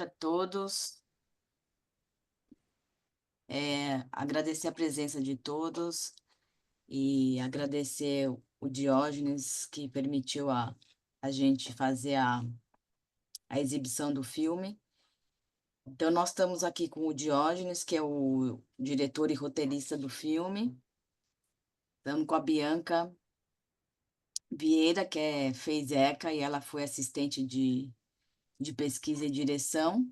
a todos. Agradecer a presença de todos e agradecer o Diógenes que permitiu a gente fazer a exibição do filme. Então, nós estamos aqui com o Diógenes, que é o diretor e roteirista do filme. Estamos com a Bianca Vieira, fez ECA e ela foi assistente de pesquisa e direção.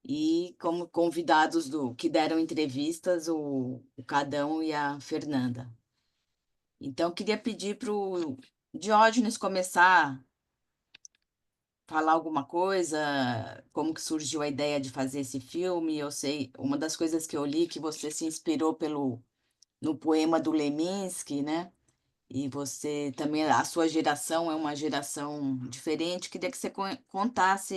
E como convidados que deram entrevistas, o Cadão e a Fernanda. Então, queria pedir para o Diógenes começar a falar alguma coisa, como que surgiu a ideia de fazer esse filme. Eu sei, uma das coisas que eu li que você se inspirou no poema do Leminski, né? E você também, a sua geração é uma geração diferente. Queria que você contasse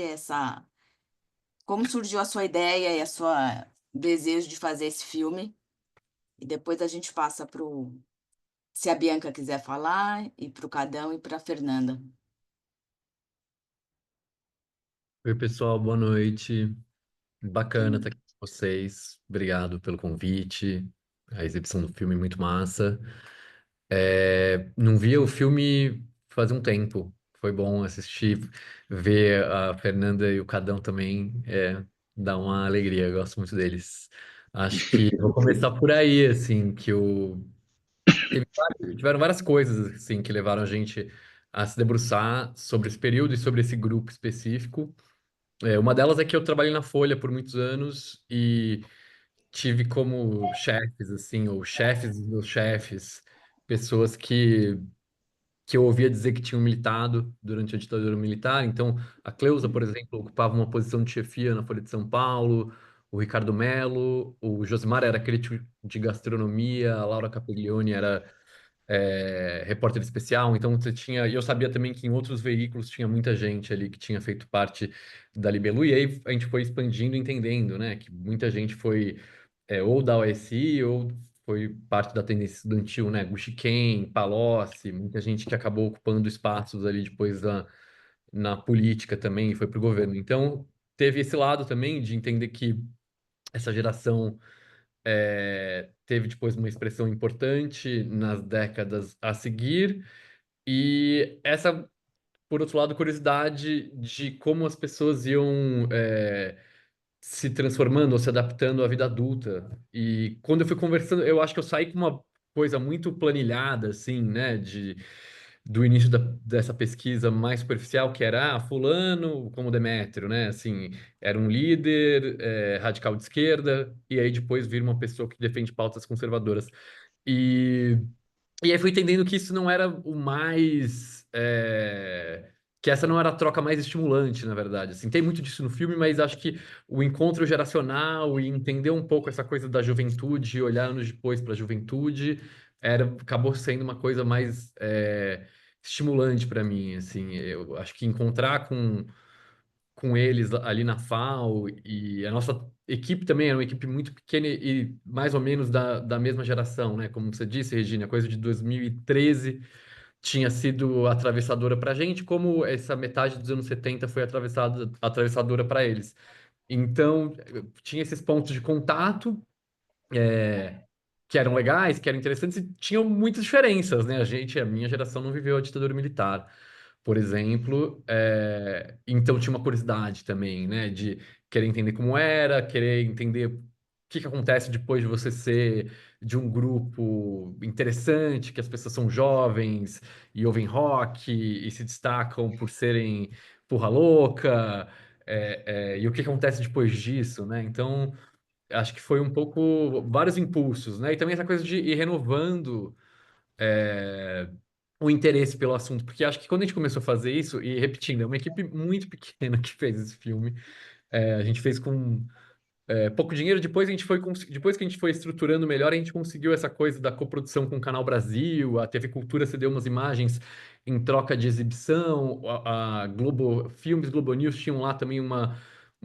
como surgiu a sua ideia e a sua desejo de fazer esse filme. E depois a gente passa se a Bianca quiser falar, e para o Cadão e para a Fernanda. Oi, pessoal, boa noite. Bacana Sim. estar aqui com vocês. Obrigado pelo convite. A exibição do filme é muito massa. Não via o filme faz um tempo. Foi bom assistir, ver a Fernanda e o Cadão também. Dá uma alegria, eu gosto muito deles. Acho que vou começar por aí, assim, tiveram várias coisas, assim, que levaram a gente a se debruçar sobre esse período e sobre esse grupo específico. Uma delas é que eu trabalhei na Folha por muitos anos e tive como chefes, assim, ou chefes dos meus chefes, pessoas que eu ouvia dizer que tinham militado durante a ditadura militar. Então, a Cleusa, por exemplo, ocupava uma posição de chefia na Folha de São Paulo, o Ricardo Mello, o Josimar era crítico de gastronomia, a Laura Capiglione era repórter especial, então você tinha, e eu sabia também que em outros veículos tinha muita gente ali que tinha feito parte da Libelu, e aí a gente foi expandindo, entendendo, né, que muita gente foi ou da OSI ou foi parte da tendência estudantil, né, Gushiken, Palocci, muita gente que acabou ocupando espaços ali depois na política também e foi para o governo. Então, teve esse lado também de entender que essa geração teve depois uma expressão importante nas décadas a seguir, e essa, por outro lado, curiosidade de como as pessoas iam se transformando ou se adaptando à vida adulta. E quando eu fui conversando, eu acho que eu saí com uma coisa muito planilhada, assim, né, do início dessa pesquisa mais superficial, que era fulano como Demétrio, né, assim, era um líder radical de esquerda, e aí depois vira uma pessoa que defende pautas conservadoras. E e aí fui entendendo que isso não era o mais. Que essa não era a troca mais estimulante, na verdade. Assim, tem muito disso no filme, mas acho que o encontro geracional e entender um pouco essa coisa da juventude, e olhar anos depois para a juventude, acabou sendo uma coisa mais estimulante para mim. Assim, eu acho que encontrar com eles ali na FAO, e a nossa equipe também era uma equipe muito pequena e mais ou menos da mesma geração, né? Como você disse, Regina, a coisa de 2013 tinha sido atravessadora para a gente, como essa metade dos anos 70 foi atravessadora para eles. Então, tinha esses pontos de contato, é, que eram legais, que eram interessantes, e tinham muitas diferenças, né? A minha geração não viveu a ditadura militar, por exemplo, então tinha uma curiosidade também, né? De querer entender como era, querer entender o que acontece depois de você ser de um grupo interessante, que as pessoas são jovens e ouvem rock e se destacam por serem porra louca, e o que acontece depois disso, né? Então acho que foi um pouco vários impulsos, né? E também essa coisa de ir renovando é, o interesse pelo assunto, porque acho que quando a gente começou a fazer isso, e repetindo, é uma equipe muito pequena que fez esse filme, a gente fez com pouco dinheiro, depois que a gente foi estruturando melhor, a gente conseguiu essa coisa da coprodução com o Canal Brasil, a TV Cultura cedeu umas imagens em troca de exibição, a Globo, Filmes Globo News tinham lá também uma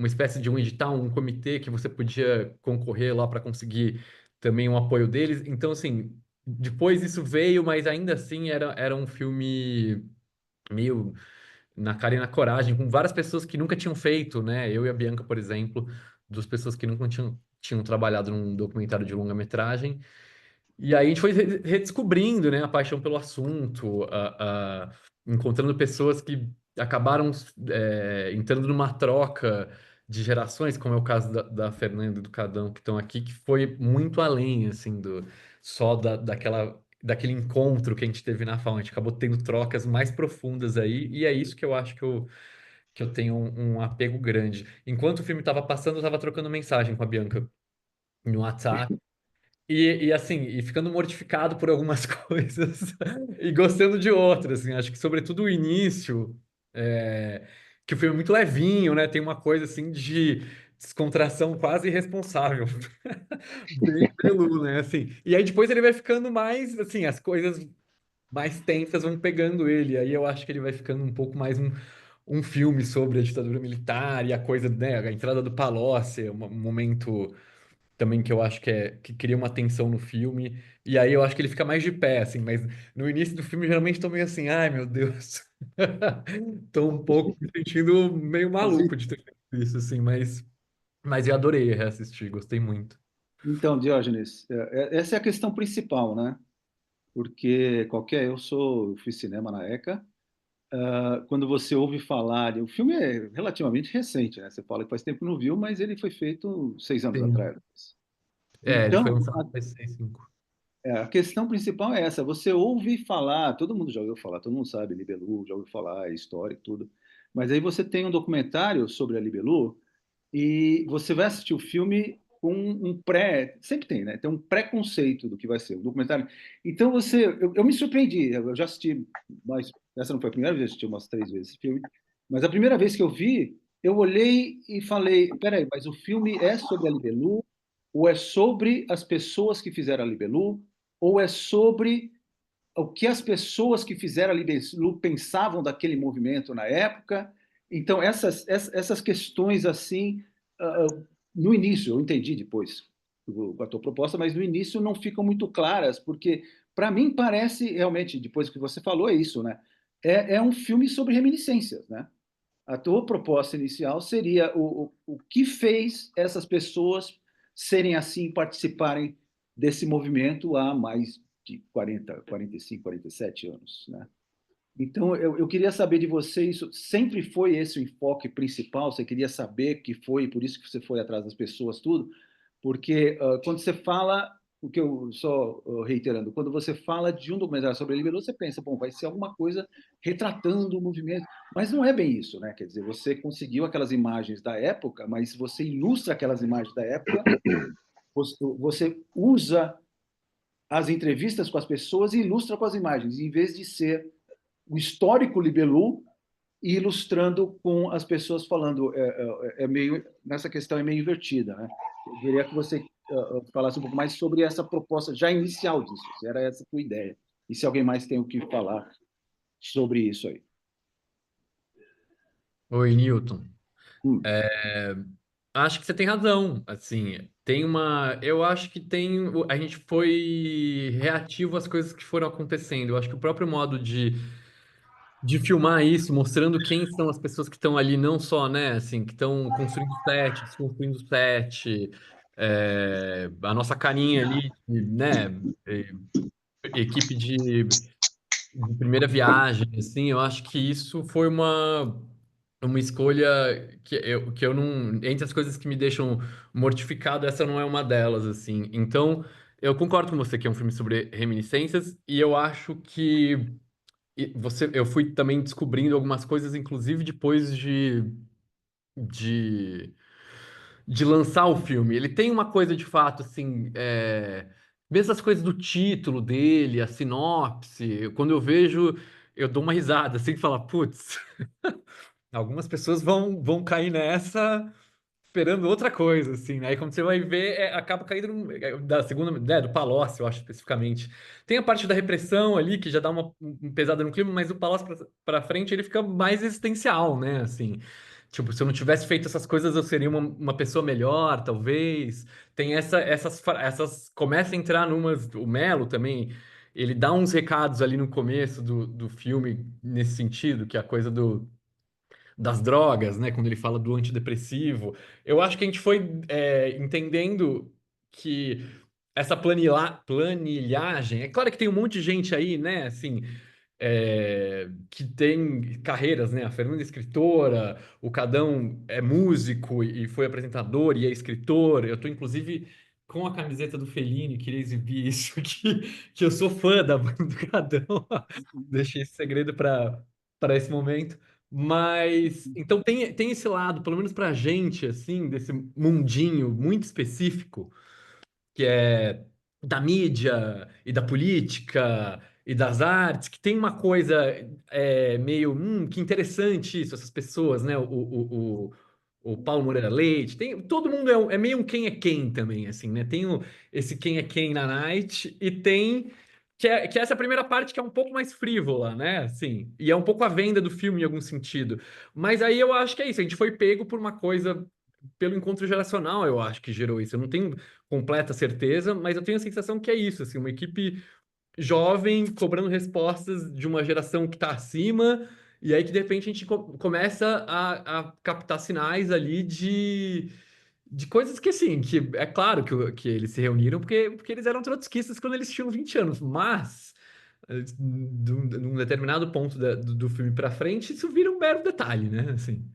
espécie de um edital, um comitê que você podia concorrer lá para conseguir também um apoio deles. Então, assim, depois isso veio, mas ainda assim era um filme meio na cara e na coragem, com várias pessoas que nunca tinham feito, né? Eu e a Bianca, por exemplo, duas pessoas que nunca tinham trabalhado num documentário de longa-metragem. E aí a gente foi redescobrindo, né, a paixão pelo assunto, encontrando pessoas que acabaram entrando numa troca de gerações, como é o caso da Fernanda e do Cadão, que estão aqui, que foi muito além, assim, só daquele encontro que a gente teve na FAO. A gente acabou tendo trocas mais profundas aí, e é isso que eu acho que eu tenho um apego grande. Enquanto o filme estava passando, eu estava trocando mensagem com a Bianca no WhatsApp, assim, e ficando mortificado por algumas coisas e gostando de outras, assim, acho que sobretudo o início, que o filme é muito levinho, né? Tem uma coisa assim de descontração quase irresponsável, bem Belu, né? Assim, e aí depois ele vai ficando mais, assim, as coisas mais tensas vão pegando ele, aí eu acho que ele vai ficando um pouco mais um filme sobre a ditadura militar e a coisa, né? A entrada do Palocci, um momento também que eu acho que cria uma tensão no filme, e aí eu acho que ele fica mais de pé, assim, mas no início do filme geralmente tô meio assim, ai meu Deus, tô um pouco me sentindo meio maluco de ter feito isso, assim, mas eu adorei reassistir, gostei muito. Então, Diógenes, essa é a questão principal, né? Porque eu fiz cinema na ECA, quando você ouve falar, o filme é relativamente recente, né? Você fala que faz tempo que não viu, mas ele foi feito 6 anos Sim. atrás. Ele foi Então, lançado em 65. a questão principal é essa: você ouve falar, todo mundo já ouviu falar, todo mundo sabe, Libelu, já ouviu falar, história e tudo, mas aí você tem um documentário sobre a Libelu e você vai assistir o filme com um pré, sempre tem, né? Tem um preconceito do que vai ser o documentário. Então eu me surpreendi. Eu já assisti, mas essa não foi a primeira vez, eu assisti umas 3 vezes esse filme. Mas a primeira vez que eu vi, eu olhei e falei: peraí, mas o filme é sobre a Libelu? Ou é sobre as pessoas que fizeram a Libelu? Ou é sobre o que as pessoas que fizeram a Libelu pensavam daquele movimento na época? Então, essas questões assim, no início, eu entendi depois com a tua proposta, mas no início não ficam muito claras, porque para mim parece realmente, depois que você falou, é isso, né? É um filme sobre reminiscências, né? A tua proposta inicial seria o que fez essas pessoas serem assim, participarem desse movimento há mais de 40, 45, 47 anos, né? Então, eu queria saber de você, isso sempre foi esse o enfoque principal? Você queria saber que foi, por isso que você foi atrás das pessoas, tudo? Porque quando você fala, o que eu só reiterando, quando você fala de um documentário sobre a Libelu, você pensa, bom, vai ser alguma coisa retratando o movimento, mas não é bem isso, né? Quer dizer, você conseguiu aquelas imagens da época, mas você ilustra aquelas imagens da época, você usa as entrevistas com as pessoas e ilustra com as imagens, em vez de ser o histórico Libelu e ilustrando com as pessoas falando. Meio, nessa questão é meio invertida, né? Eu queria que você falasse um pouco mais sobre essa proposta já inicial disso, se era essa a tua ideia. E se alguém mais tem o que falar sobre isso aí. Oi, Newton. Hum. É, acho que você tem razão. Assim, eu acho que a gente foi reativo às coisas que foram acontecendo. Eu acho que o próprio modo de filmar isso, mostrando quem são as pessoas que estão ali, não só, né, assim, que estão construindo o set, desconstruindo o set, a nossa carinha ali, né, equipe de primeira viagem, assim, eu acho que isso foi uma escolha que eu não. Entre as coisas que me deixam mortificado, essa não é uma delas, assim. Então, eu concordo com você que é um filme sobre reminiscências, e eu acho que eu fui também descobrindo algumas coisas, inclusive depois de, de lançar o filme. Ele tem uma coisa de fato, assim. Mesmo as coisas do título dele, a sinopse, quando eu vejo, eu dou uma risada, assim, e falo, putz. Algumas pessoas vão cair nessa esperando outra coisa, assim, né? Aí quando você vai ver, acaba caindo da segunda, né, do Palocci, eu acho especificamente. Tem a parte da repressão ali, que já dá uma pesada no clima, mas o Palocci pra frente ele fica mais existencial, né? Assim, tipo, se eu não tivesse feito essas coisas, eu seria uma pessoa melhor, talvez. Tem essas começa a entrar numas. O Melo também, ele dá uns recados ali no começo do filme nesse sentido, que é a coisa do das drogas, né? Quando ele fala do antidepressivo. Eu acho que a gente foi entendendo que essa planilhagem, é claro que tem um monte de gente aí, né? Assim, que tem carreiras, né? A Fernanda é escritora, o Cadão é músico e foi apresentador e é escritor. Eu tô, inclusive, com a camiseta do Fellini, queria exibir isso aqui, que eu sou fã da banda do Cadão. Deixei esse segredo para esse momento. Mas, então tem esse lado, pelo menos pra gente, assim, desse mundinho muito específico, que é da mídia e da política e das artes, que tem uma coisa meio, que interessante isso, essas pessoas, né? O Paulo Moreira Leite, todo mundo é meio um quem é quem também, assim, né? Tem esse quem é quem na Night e tem que é essa primeira parte que é um pouco mais frívola, né? Assim, e é um pouco a venda do filme em algum sentido. Mas aí eu acho que é isso, a gente foi pego por uma coisa pelo encontro geracional, eu acho que gerou isso. Eu não tenho completa certeza, mas eu tenho a sensação que é isso, assim, uma equipe jovem cobrando respostas de uma geração que está acima, e aí que de repente a gente começa a captar sinais ali de coisas que, assim, que é claro que eles se reuniram porque eles eram trotskistas quando eles tinham 20 anos, mas de um determinado ponto do filme para frente, isso vira um mero detalhe, né? Assim.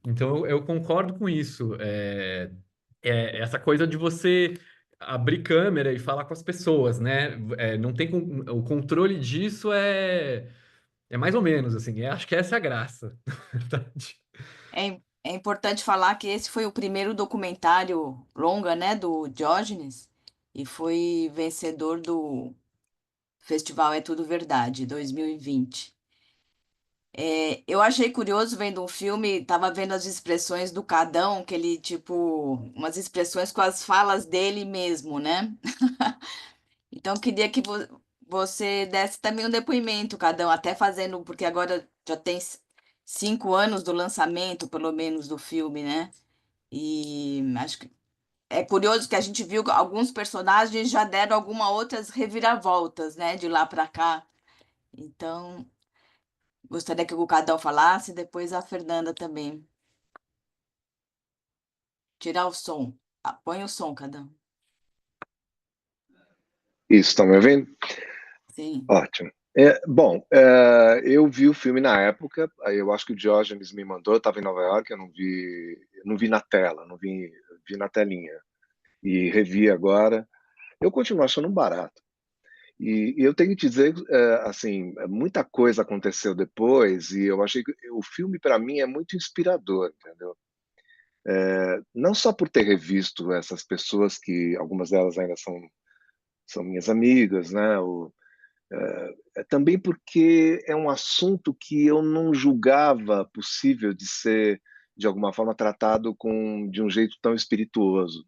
Então eu concordo com isso. Essa coisa de você abrir câmera e falar com as pessoas, né? Não tem o controle disso é mais ou menos assim. Acho que essa é a graça, na verdade. É importante falar que esse foi o primeiro documentário longa, né, do Diógenes, e foi vencedor do Festival É Tudo Verdade, 2020. Eu achei curioso vendo um filme, tava vendo as expressões do Cadão, que ele, tipo, umas expressões com as falas dele mesmo, né? Então, eu queria que você desse também um depoimento, Cadão, até fazendo, porque agora já tem 5 anos do lançamento, pelo menos, do filme, né? E acho que é curioso que a gente viu que alguns personagens já deram algumas outras reviravoltas, né, de lá para cá. Então, gostaria que o Cadão falasse, depois a Fernanda também. Tirar o som. Põe o som, Cadão. Isso, estão me ouvindo? Sim. Ótimo. Bom, eu vi o filme na época, aí eu acho que o Diógenes me mandou, eu estava em Nova York, eu não vi na tela, vi na telinha. E revi agora. Eu continuo achando um barato. E eu tenho que dizer, assim, muita coisa aconteceu depois e eu achei que o filme, para mim, é muito inspirador, entendeu? Não só por ter revisto essas pessoas que algumas delas ainda são minhas amigas, né? Também porque é um assunto que eu não julgava possível de ser, de alguma forma, tratado de um jeito tão espirituoso.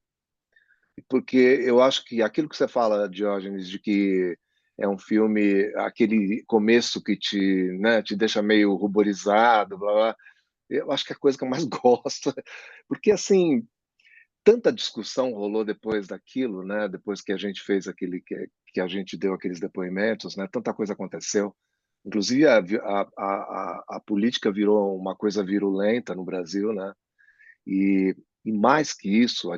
Porque eu acho que aquilo que você fala, Diógenes, de que é um filme, aquele começo que te deixa meio ruborizado, blá, blá, eu acho que é a coisa que eu mais gosto. Porque, assim, tanta discussão rolou depois daquilo, né? Depois que a gente fez que a gente deu aqueles depoimentos, né? Tanta coisa aconteceu. Inclusive, a política virou uma coisa virulenta no Brasil, né? E mais que isso,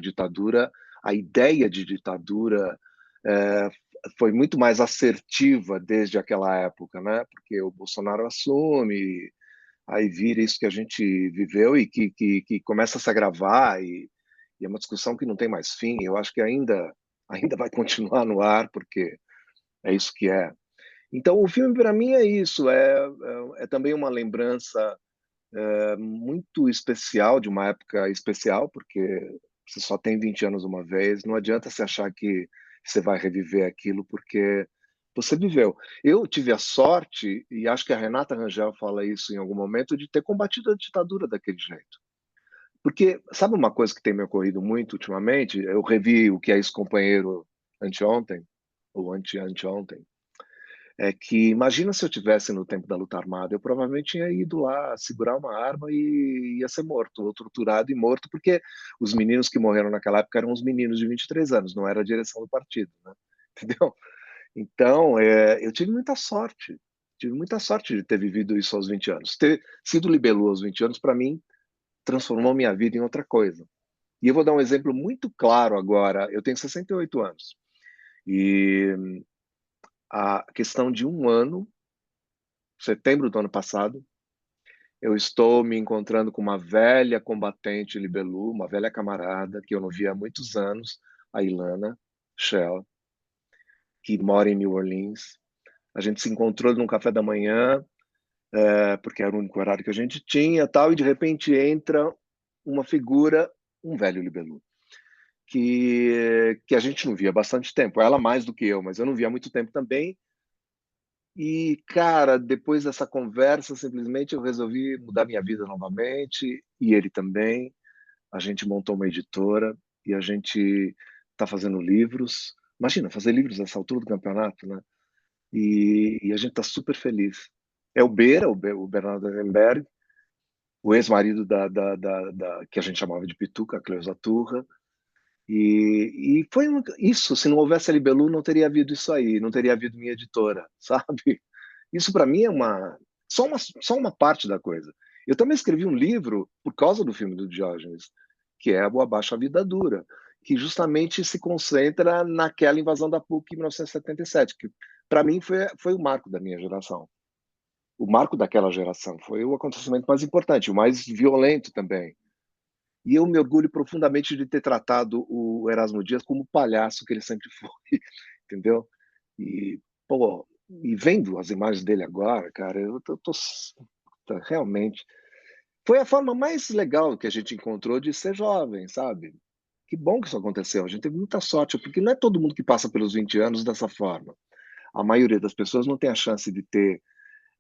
a ideia de ditadura é, foi muito mais assertiva desde aquela época, né? Porque o Bolsonaro assume, aí vira isso que a gente viveu e que começa a se agravar e é uma discussão que não tem mais fim. Eu acho que ainda vai continuar no ar porque é isso que é. Então, o filme para mim é isso, é também uma lembrança muito especial, de uma época especial, porque você só tem 20 anos uma vez, não adianta você achar que você vai reviver aquilo, porque você viveu. Eu tive a sorte, e acho que a Renata Rangel fala isso em algum momento, de ter combatido a ditadura daquele jeito. Porque, sabe uma coisa que tem me ocorrido muito ultimamente? Eu revi o que é ex-companheiro anteontem, ou anteontem, é que imagina se eu tivesse no tempo da luta armada, eu provavelmente tinha ido lá segurar uma arma e ia ser morto, ou torturado e morto, porque os meninos que morreram naquela época eram os meninos de 23 anos, não era a direção do partido, né? Entendeu? Então, eu tive muita sorte. Tive muita sorte de ter vivido isso aos 20 anos. Ter sido libelu aos 20 anos, para mim, transformou minha vida em outra coisa. E eu vou dar um exemplo muito claro agora. Eu tenho 68 anos. E a questão de um ano, setembro do ano passado, eu estou me encontrando com uma velha combatente libelu, uma velha camarada que eu não via há muitos anos, a Ilana Shell, que mora em New Orleans. A gente se encontrou num café da manhã, porque era o único horário que a gente tinha, tal, e de repente entra uma figura, um velho libelu, que a gente não via há bastante tempo. Ela mais do que eu, mas eu não via há muito tempo também. E, cara, depois dessa conversa, simplesmente eu resolvi mudar minha vida novamente, e ele também. A gente montou uma editora e a gente está fazendo livros. Imagina, fazer livros nessa altura do campeonato, né? E a gente está super feliz. É o Beira, o Bernardo Ehrenberg, o ex-marido que a gente chamava de Pituca, a Cleusa Turra. E foi isso. Se não houvesse a Libelu, não teria havido isso aí, não teria havido minha editora, sabe? Isso para mim é só uma parte da coisa. Eu também escrevi um livro por causa do filme do Diógenes, que é o Abaixo a Vida Dura, que justamente se concentra naquela invasão da PUC em 1977, que para mim foi o marco da minha geração. O marco daquela geração foi o acontecimento mais importante, o mais violento também. E eu me orgulho profundamente de ter tratado o Erasmo Dias como o palhaço que ele sempre foi, entendeu? E, pô, e vendo as imagens dele agora, cara, eu tô realmente. Foi a forma mais legal que a gente encontrou de ser jovem, sabe? Que bom que isso aconteceu. A gente teve muita sorte, porque não é todo mundo que passa pelos 20 anos dessa forma. A maioria das pessoas não tem a chance de ter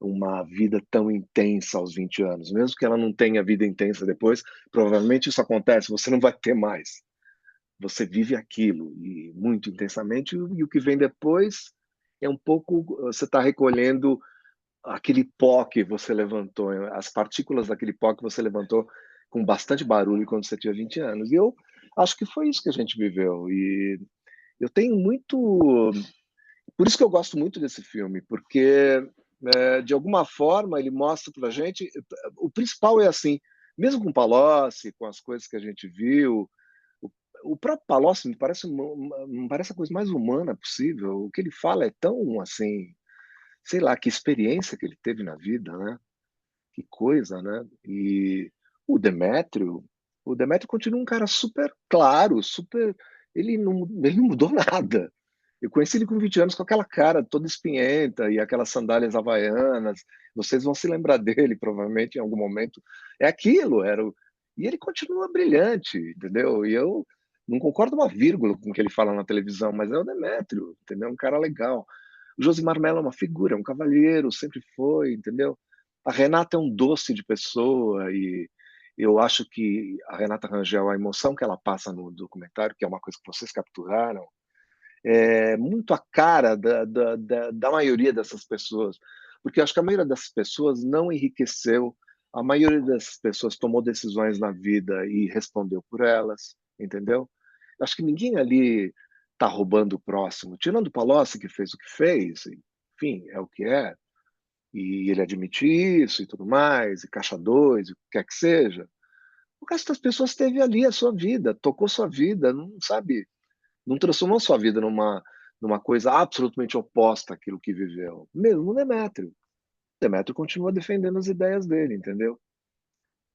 uma vida tão intensa aos 20 anos. Mesmo que ela não tenha vida intensa depois, provavelmente isso acontece, você não vai ter mais. Você vive aquilo e muito intensamente, e o que vem depois é um pouco, você está recolhendo aquele pó que você levantou, as partículas daquele pó que você levantou com bastante barulho quando você tinha 20 anos. E eu acho que foi isso que a gente viveu. E eu tenho muito. Por isso que eu gosto muito desse filme, porque de alguma forma ele mostra para a gente. O principal é assim, mesmo com Palocci, com as coisas que a gente viu, o próprio Palocci me parece a coisa mais humana possível. O que ele fala é tão assim, sei lá, que experiência que ele teve na vida, né? Que coisa, né? E o Demétrio, o Demétrio continua um cara super claro, super. Ele não mudou nada. Eu conheci ele com 20 anos com aquela cara toda espinhenta e aquelas sandálias havaianas. Vocês vão se lembrar dele, provavelmente, em algum momento. É aquilo, e ele continua brilhante, entendeu? E eu não concordo uma vírgula com o que ele fala na televisão, mas é o Demétrio, entendeu? Um cara legal. O Josimar Mello é uma figura, é um cavalheiro, sempre foi, entendeu? A Renata é um doce de pessoa e eu acho que a Renata Rangel, a emoção que ela passa no documentário, que é uma coisa que vocês capturaram, é muito a cara da maioria dessas pessoas, porque eu acho que a maioria dessas pessoas não enriqueceu, a maioria dessas pessoas tomou decisões na vida e respondeu por elas, entendeu? Eu acho que ninguém ali está roubando o próximo, tirando o Palocci, que fez o que fez, enfim, é o que é, e ele admite isso e tudo mais, e caixa dois, e o que quer que seja. O resto das pessoas teve ali a sua vida, tocou sua vida, não sabe, não transformou sua vida numa coisa absolutamente oposta àquilo que viveu. Mesmo o Demétrio. O Demétrio continua defendendo as ideias dele, entendeu?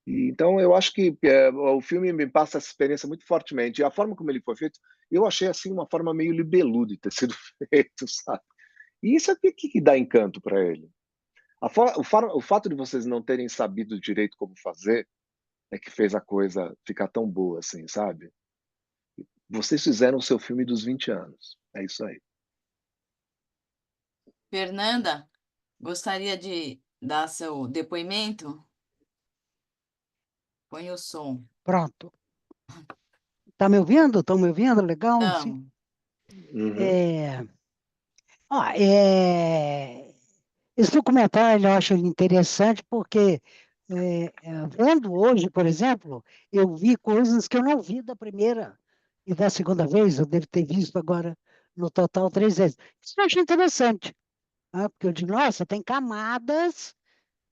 E, então eu acho que o filme me passa essa experiência muito fortemente. E a forma como ele foi feito, eu achei assim uma forma meio libelu de ter sido feito, sabe? E isso é o que dá encanto para ele. O fato de vocês não terem sabido direito como fazer é que fez a coisa ficar tão boa assim, sabe? Vocês fizeram o seu filme dos 20 anos. É isso aí. Fernanda, gostaria de dar seu depoimento? Põe o som. Pronto. Tá me ouvindo? Estão me ouvindo? Legal? Sim. Não. Uhum. Esse documentário eu acho ele interessante porque, vendo hoje, por exemplo, eu vi coisas que eu não vi da primeira e da segunda vez, eu devo ter visto agora no total 3 vezes. Isso eu acho interessante. Porque eu digo, nossa, tem camadas,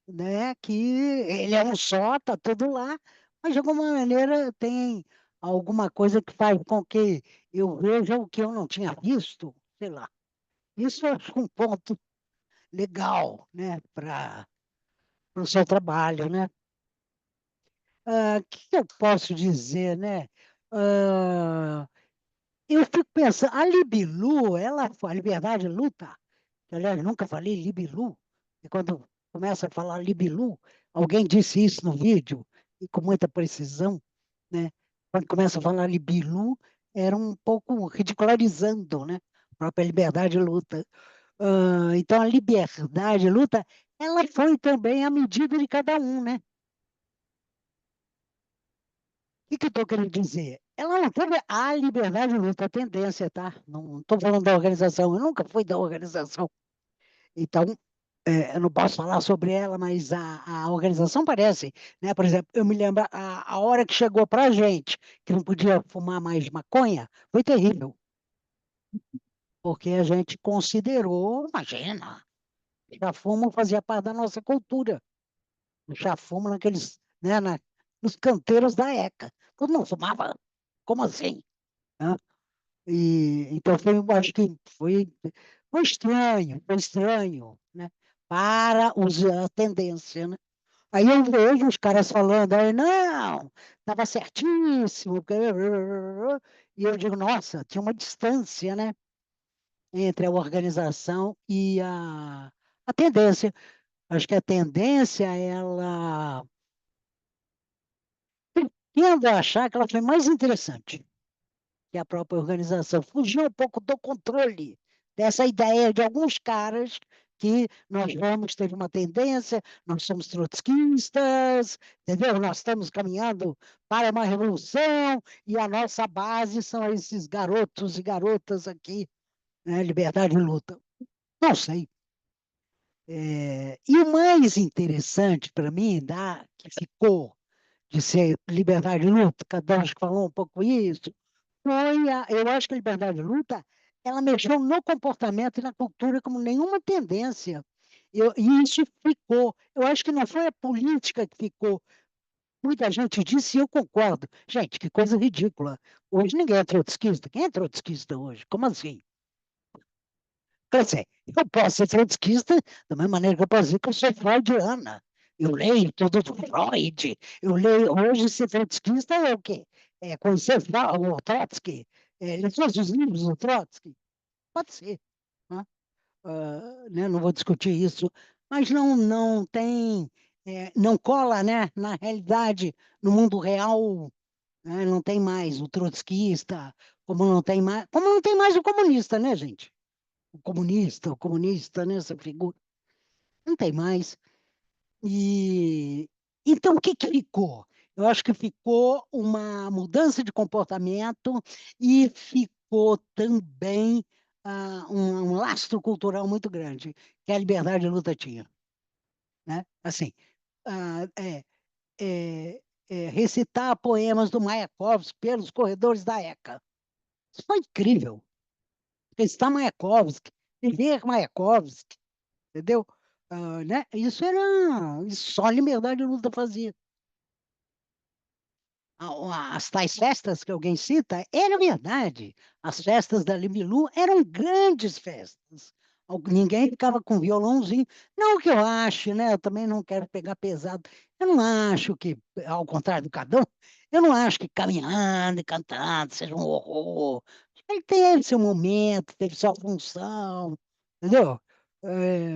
né, que ele é um só, tá tudo lá, mas de alguma maneira tem alguma coisa que faz com que eu veja o que eu não tinha visto, sei lá. Isso eu acho um ponto legal, né, para o seu trabalho, né? O que eu posso dizer, né? Ah, eu fico pensando, a Libilu, a Liberdade Luta, que, aliás, nunca falei Libilu, e quando começa a falar Libilu, alguém disse isso no vídeo, e com muita precisão, né? Quando começa a falar Libilu, era um pouco ridicularizando, né? A própria Liberdade Luta. Então, a Liberdade Luta, ela foi também à medida de cada um, né? O que eu estou querendo dizer? Ela não teve a Liberdade Luta, a tendência, tá? Não estou falando da organização, eu nunca fui da organização. Então, eu não posso falar sobre ela, mas a organização parece, né? Por exemplo, eu me lembro a hora que chegou para a gente, que não podia fumar mais maconha, foi terrível, porque a gente considerou, imagina, chafumo fazia parte da nossa cultura, o chafumo naqueles, né, nos canteiros da ECA, todo mundo fumava, como assim? Hã? Então eu acho que foi estranho, né? Para a tendência, né? Aí eu vejo os caras falando, aí, não, estava certíssimo, e eu digo, nossa, tinha uma distância, né, entre a organização e a tendência. Acho que a tendência, ela tendo a achar que ela foi mais interessante que a própria organização. Fugiu um pouco do controle dessa ideia de alguns caras que nós vamos ter uma tendência, nós somos trotskistas, entendeu? Nós estamos caminhando para uma revolução e a nossa base são esses garotos e garotas aqui, né? Liberdade e luta. Não sei. E o mais interessante para mim, que ficou de ser liberdade e luta, cada um falou um pouco isso, eu acho que a liberdade de luta, ela mexeu no comportamento e na cultura como nenhuma tendência. E isso ficou. Eu acho que não foi a política que ficou. Muita gente disse e eu concordo. Gente, que coisa ridícula. Hoje ninguém é trotskista. Quem é trotskista hoje? Como assim? Quer dizer, eu posso ser trotskista da mesma maneira que eu posso dizer que eu sou freudiana. Eu leio tudo do Freud. Eu leio, hoje ser trotskista é o quê? É conhecer o Trotsky, ler todos os livros do Trotsky. Pode ser, né? Né? Não vou discutir isso, mas não tem, não cola, né? Na realidade, no mundo real, né? Não tem mais o trotskista, como não tem mais o comunista, né, gente? O comunista, né, essa figura, não tem mais. E então o que que ficou? Eu acho que ficou uma mudança de comportamento e ficou também um lastro cultural muito grande que a liberdade de luta tinha, né? Assim, ah, é, recitar poemas do Mayakovsky pelos corredores da ECA. Isso foi incrível. Recitar Mayakovsky, viver Mayakovsky, entendeu? Né? Isso só a liberdade de luta fazia. As tais festas que alguém cita, era verdade. As festas da Libilu eram grandes festas. Ninguém ficava com violãozinho. Não que eu ache, né? Eu também não quero pegar pesado. Eu não acho que, ao contrário do Cadão, eu não acho que caminhando e cantando seja um horror. Ele teve seu momento, teve sua função, entendeu?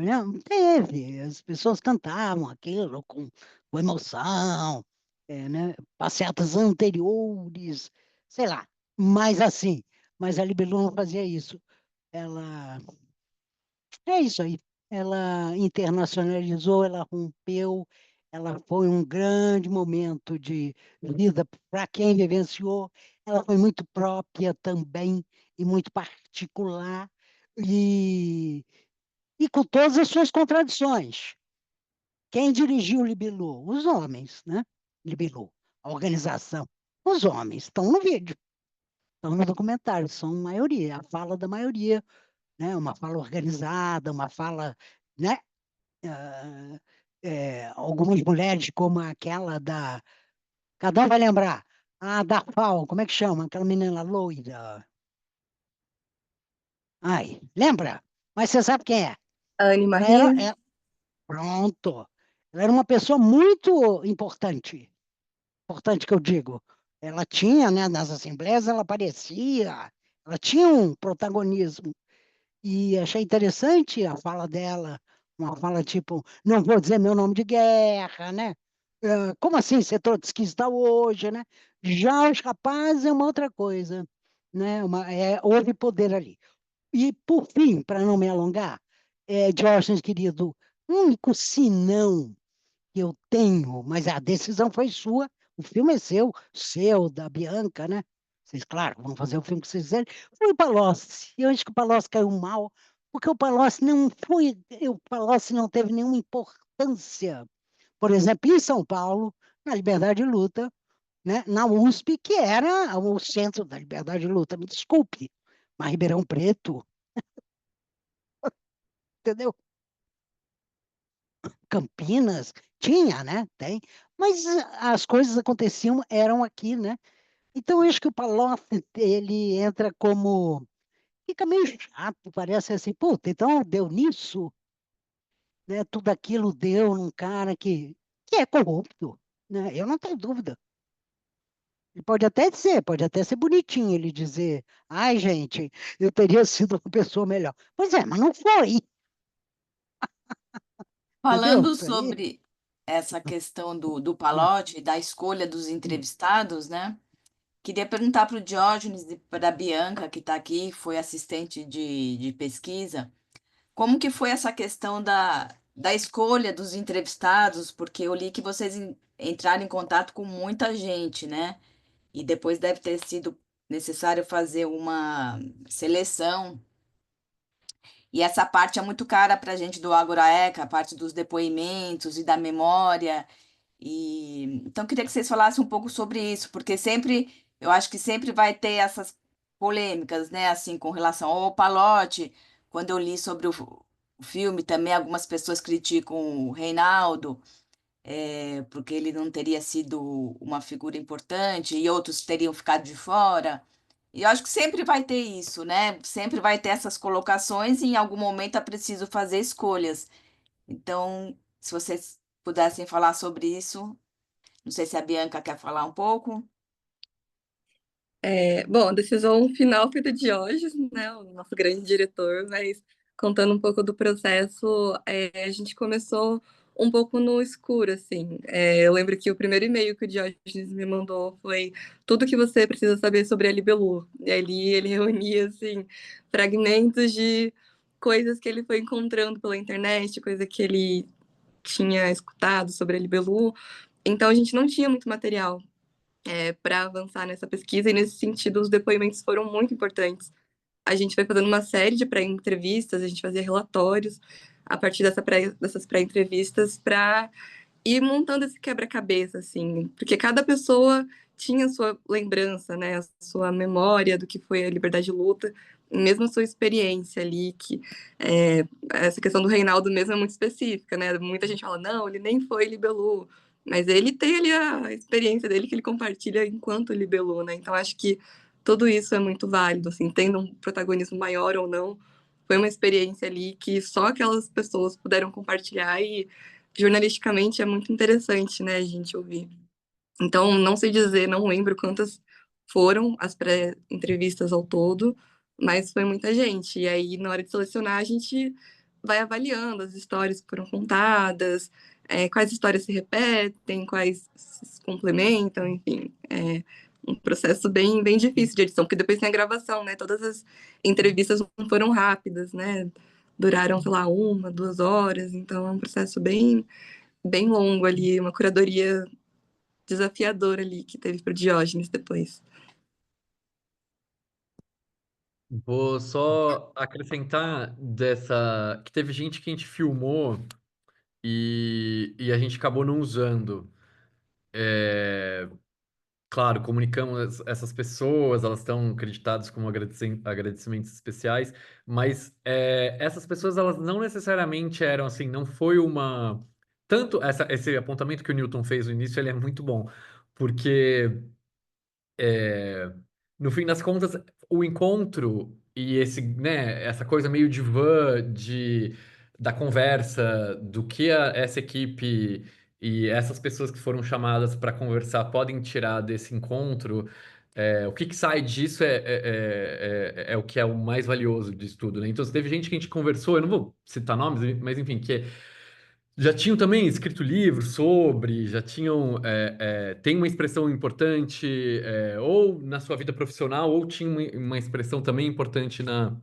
Não, teve. As pessoas cantavam aquilo com emoção, né? Passeatas anteriores, sei lá, mas assim, mas a Libelu não fazia isso. Ela, é isso aí, ela internacionalizou, ela rompeu, ela foi um grande momento de vida para quem vivenciou, ela foi muito própria também e muito particular e, e com todas as suas contradições. Quem dirigiu o Libilu? Os homens, né? Libilu, a organização. Os homens estão no vídeo, estão no documentário, são maioria, a fala da maioria. né? Uma fala organizada, uma fala, né? ah, Algumas mulheres, como aquela da. Cada um vai lembrar. A da FAO, como é que chama? Aquela menina loira. Ai, lembra? Mas você sabe quem é? Anne Ela era. Marie. Pronto. Ela era uma pessoa muito importante. Importante que eu digo. Ela tinha, né, nas assembleias, ela aparecia, ela tinha um protagonismo. E achei interessante a fala dela, uma fala tipo, não vou dizer meu nome de guerra, né? Como assim ser trotskista hoje, né? Já os rapazes é uma outra coisa, né? Houve poder ali. E, por fim, para não me alongar, Diógenes, querido, o único senão que eu tenho, mas a decisão foi sua, o filme é seu, da Bianca, né? Vocês, claro, vão fazer o filme que vocês quiserem. Foi o Palocci. Eu acho que o Palocci caiu mal, porque o Palocci não teve nenhuma importância. Por exemplo, em São Paulo, na Liberdade de Luta, né? Na USP, que era o centro da Liberdade de Luta, me desculpe, mas Ribeirão Preto, entendeu? Campinas, tinha, né? Tem, mas as coisas aconteciam, eram aqui, né? Então, eu acho que o Palocci, ele entra como. Fica meio chato, parece assim, puta, então deu nisso, né? Tudo aquilo deu num cara que é corrupto, né? Eu não tenho dúvida. Ele pode até ser bonitinho ele dizer, ai, gente, eu teria sido uma pessoa melhor. Pois é, mas não foi, entendeu? Falando Isso aí. sobre essa questão do Pallotti, da escolha dos entrevistados, né? Queria perguntar para o Diógenes e para a Bianca, que está aqui, foi assistente de pesquisa, como que foi essa questão da escolha dos entrevistados, porque eu li que vocês entraram em contato com muita gente, né? E depois deve ter sido necessário fazer uma seleção. E essa parte é muito cara para a gente do Agoraeca, a parte dos depoimentos e da memória. E então eu queria que vocês falassem um pouco sobre isso, porque sempre, eu acho que sempre vai ter essas polêmicas, né? Assim, com relação ao Palotti, quando eu li sobre o filme, também algumas pessoas criticam o Reinaldo, porque ele não teria sido uma figura importante e outros teriam ficado de fora. E eu acho que sempre vai ter isso, né? Sempre vai ter essas colocações e em algum momento é preciso fazer escolhas. Então, se vocês pudessem falar sobre isso, não sei se a Bianca quer falar um pouco. Bom, a decisão final foi do Diógenes, né, o nosso grande diretor, mas contando um pouco do processo, a gente começou um pouco no escuro, assim. Eu lembro que o primeiro e-mail que o Diógenes me mandou foi tudo que você precisa saber sobre a Libelu. E ali ele reunia, assim, fragmentos de coisas que ele foi encontrando pela internet, coisa que ele tinha escutado sobre a Libelu. Então a gente não tinha muito material para avançar nessa pesquisa, e nesse sentido, os depoimentos foram muito importantes. A gente foi fazendo uma série de pré-entrevistas, a gente fazia relatórios a partir dessas pré-entrevistas para ir montando esse quebra-cabeça, assim, porque cada pessoa tinha a sua lembrança, né, a sua memória do que foi a liberdade de luta, mesmo a sua experiência ali, que essa questão do Reinaldo mesmo é muito específica, né? Muita gente fala, não, ele nem foi libelu, mas ele tem ali a experiência dele que ele compartilha enquanto libelu, né? Então acho que tudo isso é muito válido, assim, tendo um protagonismo maior ou não, foi uma experiência ali que só aquelas pessoas puderam compartilhar e jornalisticamente é muito interessante, né, a gente ouvir. Então, não sei dizer, não lembro quantas foram as pré-entrevistas ao todo, mas foi muita gente. E aí, na hora de selecionar, a gente vai avaliando as histórias que foram contadas, quais histórias se repetem, quais se complementam, enfim. É um processo bem, bem difícil de edição, porque depois tem a gravação, né? Todas as entrevistas não foram rápidas, né? Duraram, sei lá, 1, 2 horas, então é um processo bem, bem longo ali, uma curadoria desafiador ali que teve pro Diógenes depois. Vou só acrescentar dessa que teve gente que a gente filmou e a gente acabou não usando. claro, comunicamos essas pessoas, elas estão acreditadas como agradecimentos especiais, mas essas pessoas, elas não necessariamente eram assim, não foi uma... Tanto esse apontamento que o Newton fez no início, ele é muito bom, porque é, no fim das contas, o encontro e essa coisa meio divã da conversa, do que essa equipe e essas pessoas que foram chamadas para conversar podem tirar desse encontro, o que sai disso é o que é o mais valioso disso tudo, né? Então, teve gente que a gente conversou, eu não vou citar nomes, mas enfim, que já tinham também escrito livros sobre, já tinham, tem uma expressão importante, ou na sua vida profissional, ou tinha uma expressão também importante na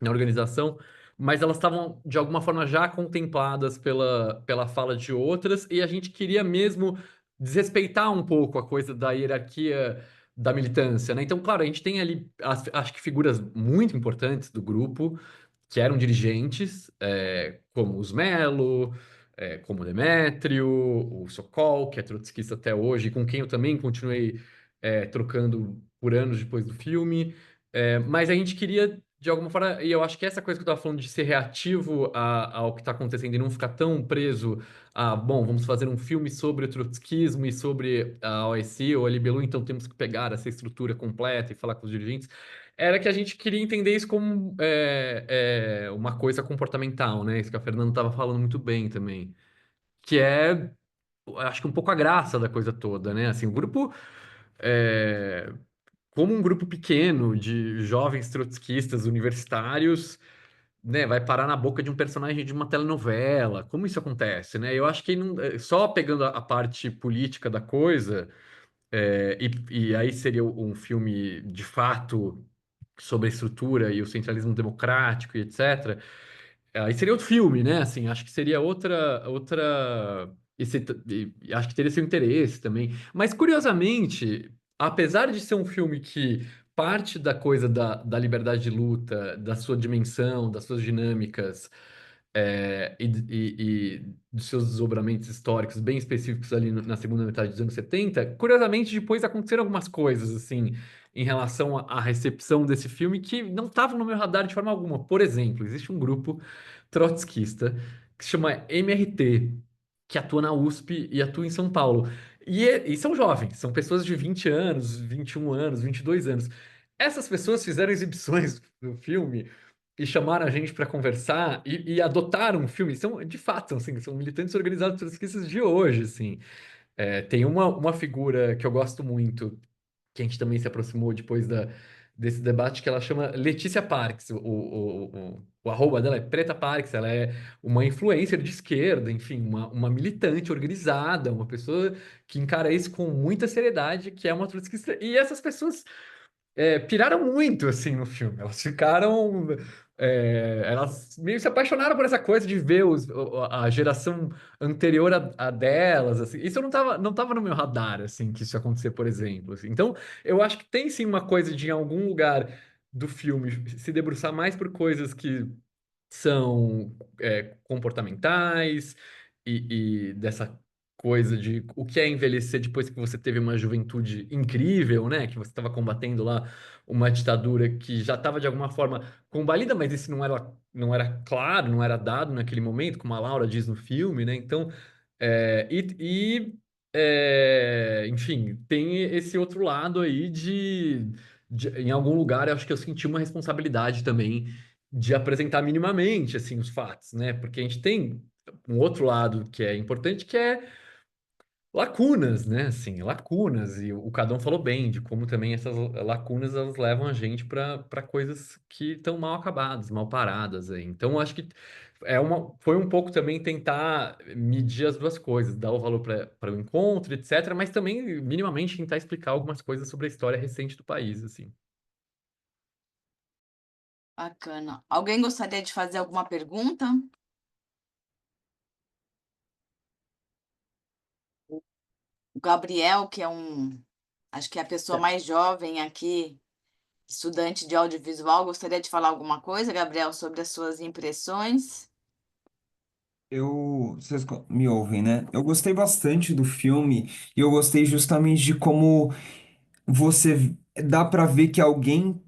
organização, mas elas estavam, de alguma forma, já contempladas pela fala de outras, e a gente queria mesmo desrespeitar um pouco a coisa da hierarquia da militância, né? Então, claro, a gente tem ali, acho que figuras muito importantes do grupo, que eram dirigentes, como os Melo, como o Demétrio, o Sokol, que é trotskista até hoje, com quem eu também continuei trocando por anos depois do filme. Mas a gente queria, de alguma forma, e eu acho que essa coisa que eu estava falando de ser reativo ao que está acontecendo e não ficar tão preso bom, vamos fazer um filme sobre o trotskismo e sobre a OSI ou a Libelu, então temos que pegar essa estrutura completa e falar com os dirigentes, era que a gente queria entender isso como uma coisa comportamental, né? Isso que a Fernanda estava falando muito bem também. Que é, acho que um pouco a graça da coisa toda, né? Assim, o grupo, é, como um grupo pequeno de jovens trotskistas universitários, né, vai parar na boca de um personagem de uma telenovela. Como isso acontece, né? Eu acho que só pegando a parte política da coisa, e aí seria um filme de fato sobre a estrutura e o centralismo democrático e etc. Aí seria outro filme, né? Assim, acho que seria outra. Acho que teria seu interesse também. Mas curiosamente, apesar de ser um filme que parte da coisa da liberdade de luta, da sua dimensão, das suas dinâmicas, e dos seus desdobramentos históricos bem específicos ali na segunda metade dos anos 70, curiosamente depois aconteceram algumas coisas assim em relação à recepção desse filme que não estavam no meu radar de forma alguma. Por exemplo, existe um grupo trotskista que se chama MRT, que atua na USP e atua em São Paulo. E são jovens, são pessoas de 20 anos, 21 anos, 22 anos. Essas pessoas fizeram exibições do filme e chamaram a gente para conversar e adotaram um filme. São, de fato, assim, são militantes organizados trotskistas de hoje, assim. Tem uma figura que eu gosto muito, que a gente também se aproximou depois desse debate, que ela chama Letícia Parks. O arroba dela é Preta Parks, ela é uma influencer de esquerda, enfim, uma militante organizada, uma pessoa que encara isso com muita seriedade, que é uma trotskista. E essas pessoas piraram muito, assim, no filme. Elas ficaram... elas meio se apaixonaram por essa coisa de ver a geração anterior a delas, assim. Isso não tava no meu radar, assim, que isso ia acontecer, por exemplo, assim. Então, eu acho que tem, sim, uma coisa de, em algum lugar do filme, se debruçar mais por coisas que são comportamentais e dessa coisa de o que é envelhecer depois que você teve uma juventude incrível, né? Que você estava combatendo lá uma ditadura que já estava de alguma forma combalida, mas isso não era claro, não era dado naquele momento, como a Laura diz no filme, né? Então, enfim, tem esse outro lado aí em algum lugar, eu acho que eu senti uma responsabilidade também de apresentar minimamente assim os fatos, né? Porque a gente tem um outro lado que é importante, que é lacunas, né? Assim, lacunas, e o Cadão falou bem de como também essas lacunas elas levam a gente para coisas que estão mal acabadas, mal paradas aí. Então, eu acho que foi um pouco também tentar medir as duas coisas, dar o valor para o encontro, etc., mas também minimamente tentar explicar algumas coisas sobre a história recente do país, assim. Bacana. Alguém gostaria de fazer alguma pergunta? O Gabriel, que acho que é a pessoa mais jovem aqui, estudante de audiovisual, gostaria de falar alguma coisa, Gabriel, sobre as suas impressões? Vocês me ouvem, né? Eu gostei bastante do filme e eu gostei justamente de como você dá para ver que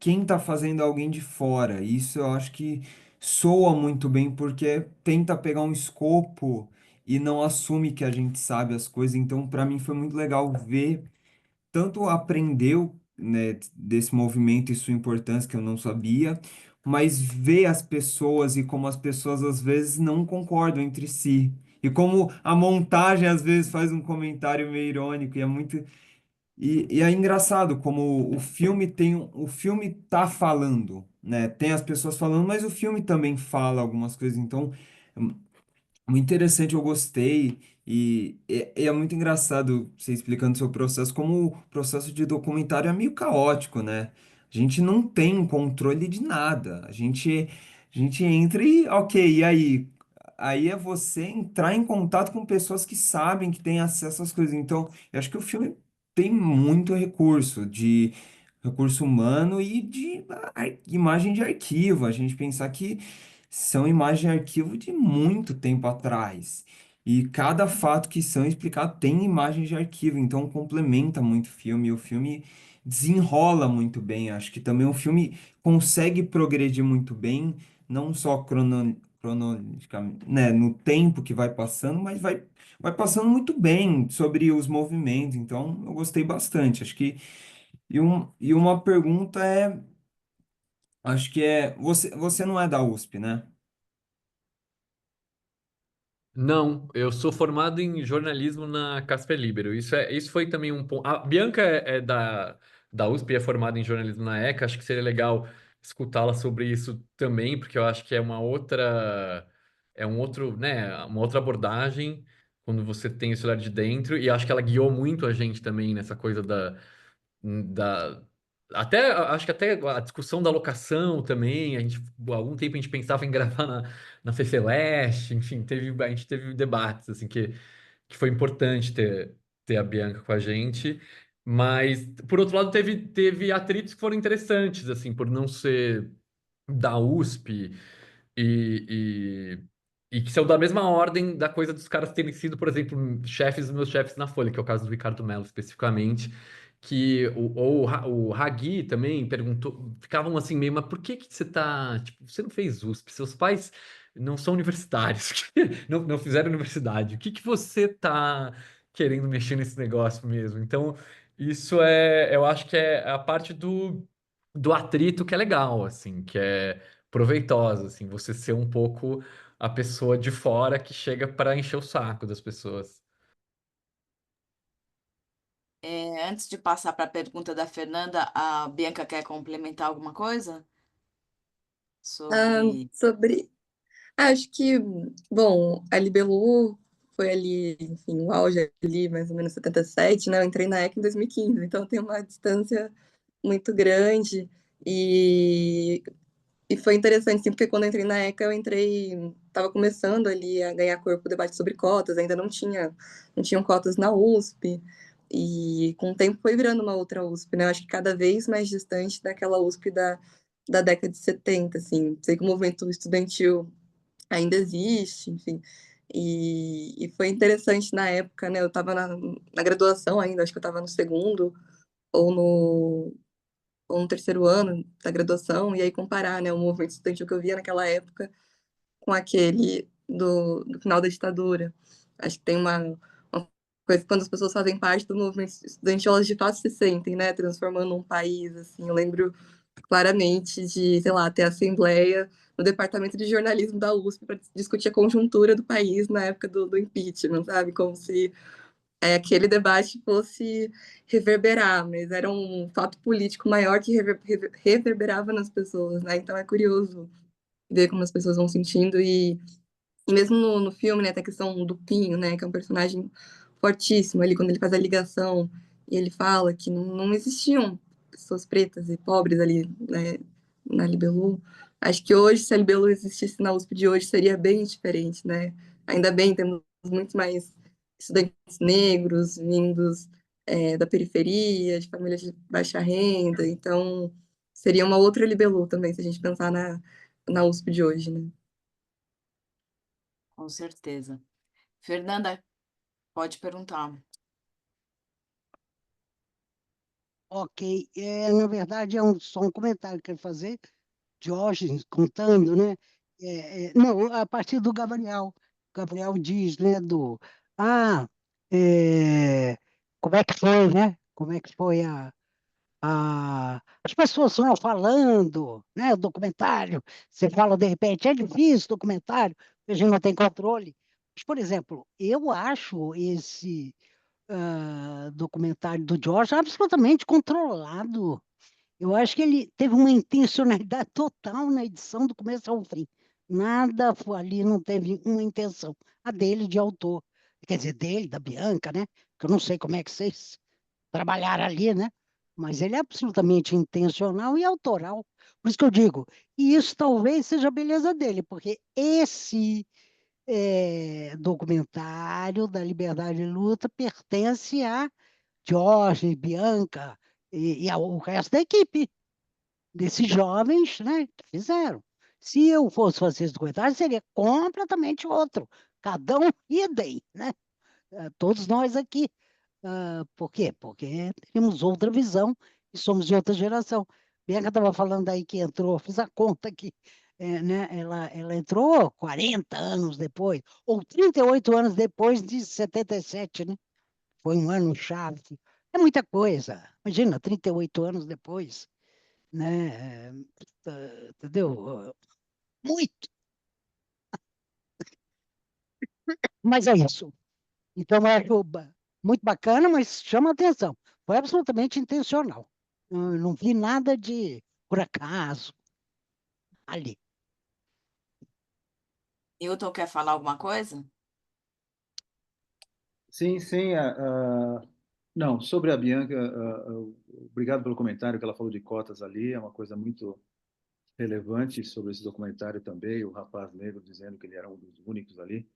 quem tá fazendo é alguém de fora. Isso eu acho que soa muito bem porque tenta pegar um escopo e não assume que a gente sabe as coisas. Então, para mim foi muito legal ver tanto aprendeu, né, desse movimento e sua importância que eu não sabia, mas ver as pessoas e como as pessoas às vezes não concordam entre si. E como a montagem às vezes faz um comentário meio irônico e é muito e é engraçado como o filme tá falando, né? Tem as pessoas falando, mas o filme também fala algumas coisas. Então, muito interessante, eu gostei. E é muito engraçado você explicando o seu processo, como o processo de documentário é meio caótico, né? A gente não tem controle de nada. A gente entra e, ok, e aí? Aí é você entrar em contato com pessoas que sabem, que têm acesso às coisas. Então, eu acho que o filme tem muito recurso humano e de imagem de arquivo. A gente pensar que são imagens de arquivo de muito tempo atrás. E cada fato que são explicados tem imagens de arquivo, então complementa muito o filme. O filme desenrola muito bem. Acho que também o filme consegue progredir muito bem, não só cronologicamente, né, no tempo que vai passando, mas vai passando muito bem sobre os movimentos. Então, eu gostei bastante. Acho que. E uma pergunta é. Acho que é. Você não é da USP, né? Não, eu sou formado em jornalismo na Casper Libero. Isso foi também um ponto. A Bianca da USP, é formada em jornalismo na ECA. Acho que seria legal escutá-la sobre isso também, porque eu acho que é um outro, né, uma outra abordagem quando você tem esse olhar de dentro. E acho que ela guiou muito a gente também nessa coisa da acho que até a discussão da locação também, há algum tempo a gente pensava em gravar na FEFELESH, enfim, a gente teve debates assim que foi importante ter a Bianca com a gente, mas por outro lado teve atritos que foram interessantes assim, por não ser da USP e, e que são da mesma ordem da coisa dos caras terem sido, por exemplo, meus chefes na Folha, que é o caso do Ricardo Mello especificamente, que o Hagui também perguntou, ficavam assim meio, mas por que você tá, tipo, você não fez USP, seus pais não são universitários, não fizeram universidade, o que você tá querendo mexer nesse negócio mesmo? Então, eu acho que é a parte do atrito que é legal, assim, que é proveitosa, assim, você ser um pouco a pessoa de fora que chega para encher o saco das pessoas. Antes de passar para a pergunta da Fernanda, a Bianca quer complementar alguma coisa Ah, sobre. sobre. Acho que, bom, a Libelu foi ali, enfim, o auge ali, mais ou menos 77, né? Eu entrei na ECA em 2015, então tem uma distância muito grande. E E foi interessante, sim, porque quando eu entrei na ECA, estava começando ali a ganhar corpo o debate sobre cotas, ainda não tinham cotas na USP, e com o tempo foi virando uma outra USP, né? Eu acho que cada vez mais distante daquela USP da década de 70, assim. Sei que o movimento estudantil ainda existe, enfim. E foi interessante na época, né? Eu estava na graduação ainda, acho que eu estava no segundo ou no terceiro ano da graduação, e aí comparar, né, o movimento estudantil que eu via naquela época com aquele do final da ditadura. Acho que tem uma coisa, quando as pessoas fazem parte do movimento estudantil, elas de fato se sentem, né, transformando um país, assim. Eu lembro claramente de, sei lá, ter assembleia no departamento de jornalismo da USP para discutir a conjuntura do país na época do impeachment, sabe? Como se aquele debate fosse reverberar, mas era um fato político maior que reverberava nas pessoas, né? Então é curioso ver como as pessoas vão sentindo e mesmo no filme, né, tem a questão do Pinho, né, que é um personagem fortíssimo ali quando ele faz a ligação e ele fala que não existiam pessoas pretas e pobres ali, né, na Libelu. Acho que hoje, se a Libelu existisse na USP de hoje, seria bem diferente, né? Ainda bem, temos muito mais estudantes negros vindos da periferia, de famílias de baixa renda, então seria uma outra Libelu também, se a gente pensar na USP de hoje, né? Com certeza. Fernanda, pode perguntar. Ok, na verdade só um comentário que eu quero fazer, Diógenes contando, né? Não, a partir do Gabriel. Gabriel diz, né, ah, é, como é que foi, né? Como é que foi as pessoas vão falando, né? O documentário, você fala de repente, é difícil documentário, porque a gente não tem controle. Mas, por exemplo, eu acho esse documentário do George absolutamente controlado. Eu acho que ele teve uma intencionalidade total na edição do começo ao fim. Nada ali, não teve uma intenção. A dele de autor. Quer dizer, dele, da Bianca, né? Que eu não sei como é que vocês trabalharam ali, né? Mas ele é absolutamente intencional e autoral. Por isso que eu digo, e isso talvez seja a beleza dele, porque esse documentário da Liberdade e Luta pertence a Jorge, Bianca e ao resto da equipe desses jovens, né, que fizeram. Se eu fosse fazer esse documentário, seria completamente outro. Cada um idem, né? Todos nós aqui. Por quê? Porque temos outra visão e somos de outra geração. Bianca estava falando aí que entrou, fiz a conta aqui, né? Ela entrou 40 anos depois, ou 38 anos depois de 77, né? Foi um ano chave. É muita coisa. Imagina, 38 anos depois, né? Entendeu? Muito. Mas é isso. Então, eu acho muito bacana, mas chama atenção. Foi absolutamente intencional. Não vi nada de por acaso ali. Newton quer falar alguma coisa? Sim, sim. Não, sobre a Bianca, obrigado pelo comentário que ela falou de cotas ali, é uma coisa muito relevante sobre esse documentário também, o rapaz negro dizendo que ele era um dos únicos ali.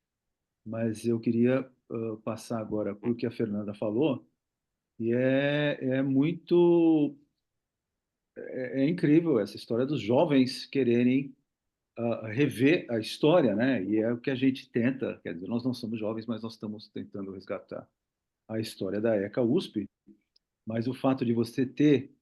Mas eu queria passar agora para o que a Fernanda falou, e é muito é incrível essa história dos jovens quererem rever a história, né? E é o que a gente tenta, quer dizer, nós não somos jovens, mas nós estamos tentando resgatar a história da ECA USP, mas o fato de você ter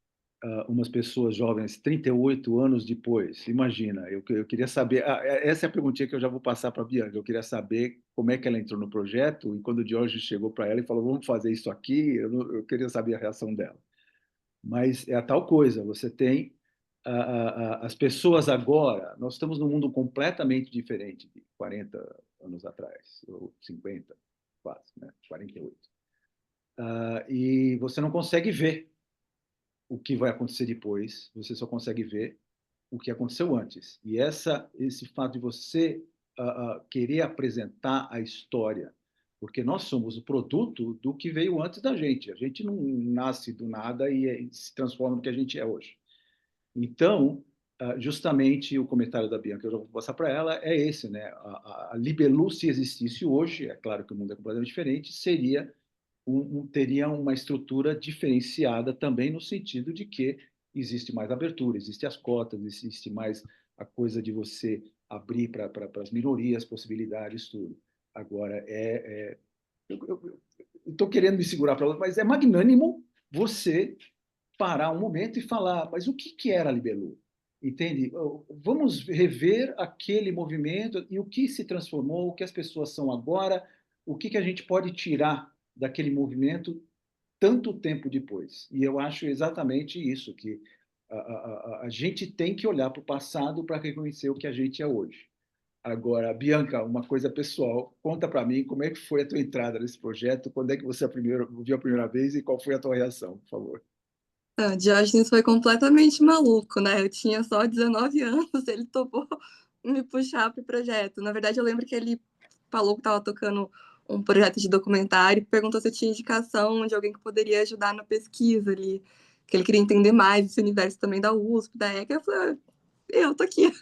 umas pessoas jovens 38 anos depois, imagina, eu queria saber, essa é a perguntinha que eu já vou passar para a Bianca, eu queria saber como é que ela entrou no projeto e quando o Jorge chegou para ela e falou, vamos fazer isso aqui, eu queria saber a reação dela. Mas é a tal coisa, você tem as pessoas agora, nós estamos num mundo completamente diferente de 40 anos atrás, ou 50, quase, né? 48. E você não consegue ver o que vai acontecer depois, você só consegue ver o que aconteceu antes. E esse fato de você querer apresentar a história, porque nós somos o produto do que veio antes da gente. A gente não nasce do nada e se transforma no que a gente é hoje. Então, justamente o comentário da Bianca, que eu já vou passar para ela, é esse, né? A Libelu, se existisse hoje, é claro que o mundo é completamente diferente, teria uma estrutura diferenciada também no sentido de que existe mais abertura, existem as cotas, existe mais a coisa de você abrir para as minorias possibilidades, tudo. Agora, eu estou querendo me segurar para outra, mas é magnânimo você parar um momento e falar, mas o que era a Libelu? Entende? Vamos rever aquele movimento e o que se transformou, o que as pessoas são agora, o que a gente pode tirar daquele movimento tanto tempo depois. E eu acho exatamente isso, que a gente tem que olhar para o passado para reconhecer o que a gente é hoje. Agora, Bianca, uma coisa pessoal, conta para mim como é que foi a tua entrada nesse projeto, quando é que você viu a primeira vez e qual foi a tua reação, por favor. Diógenes foi completamente maluco, né? Eu tinha só 19 anos, ele topou me puxar pro projeto. Na verdade, eu lembro que ele falou que estava tocando um projeto de documentário e perguntou se eu tinha indicação de alguém que poderia ajudar na pesquisa ali, que ele queria entender mais esse universo também da USP, da ECA. Eu falei, eu tô aqui.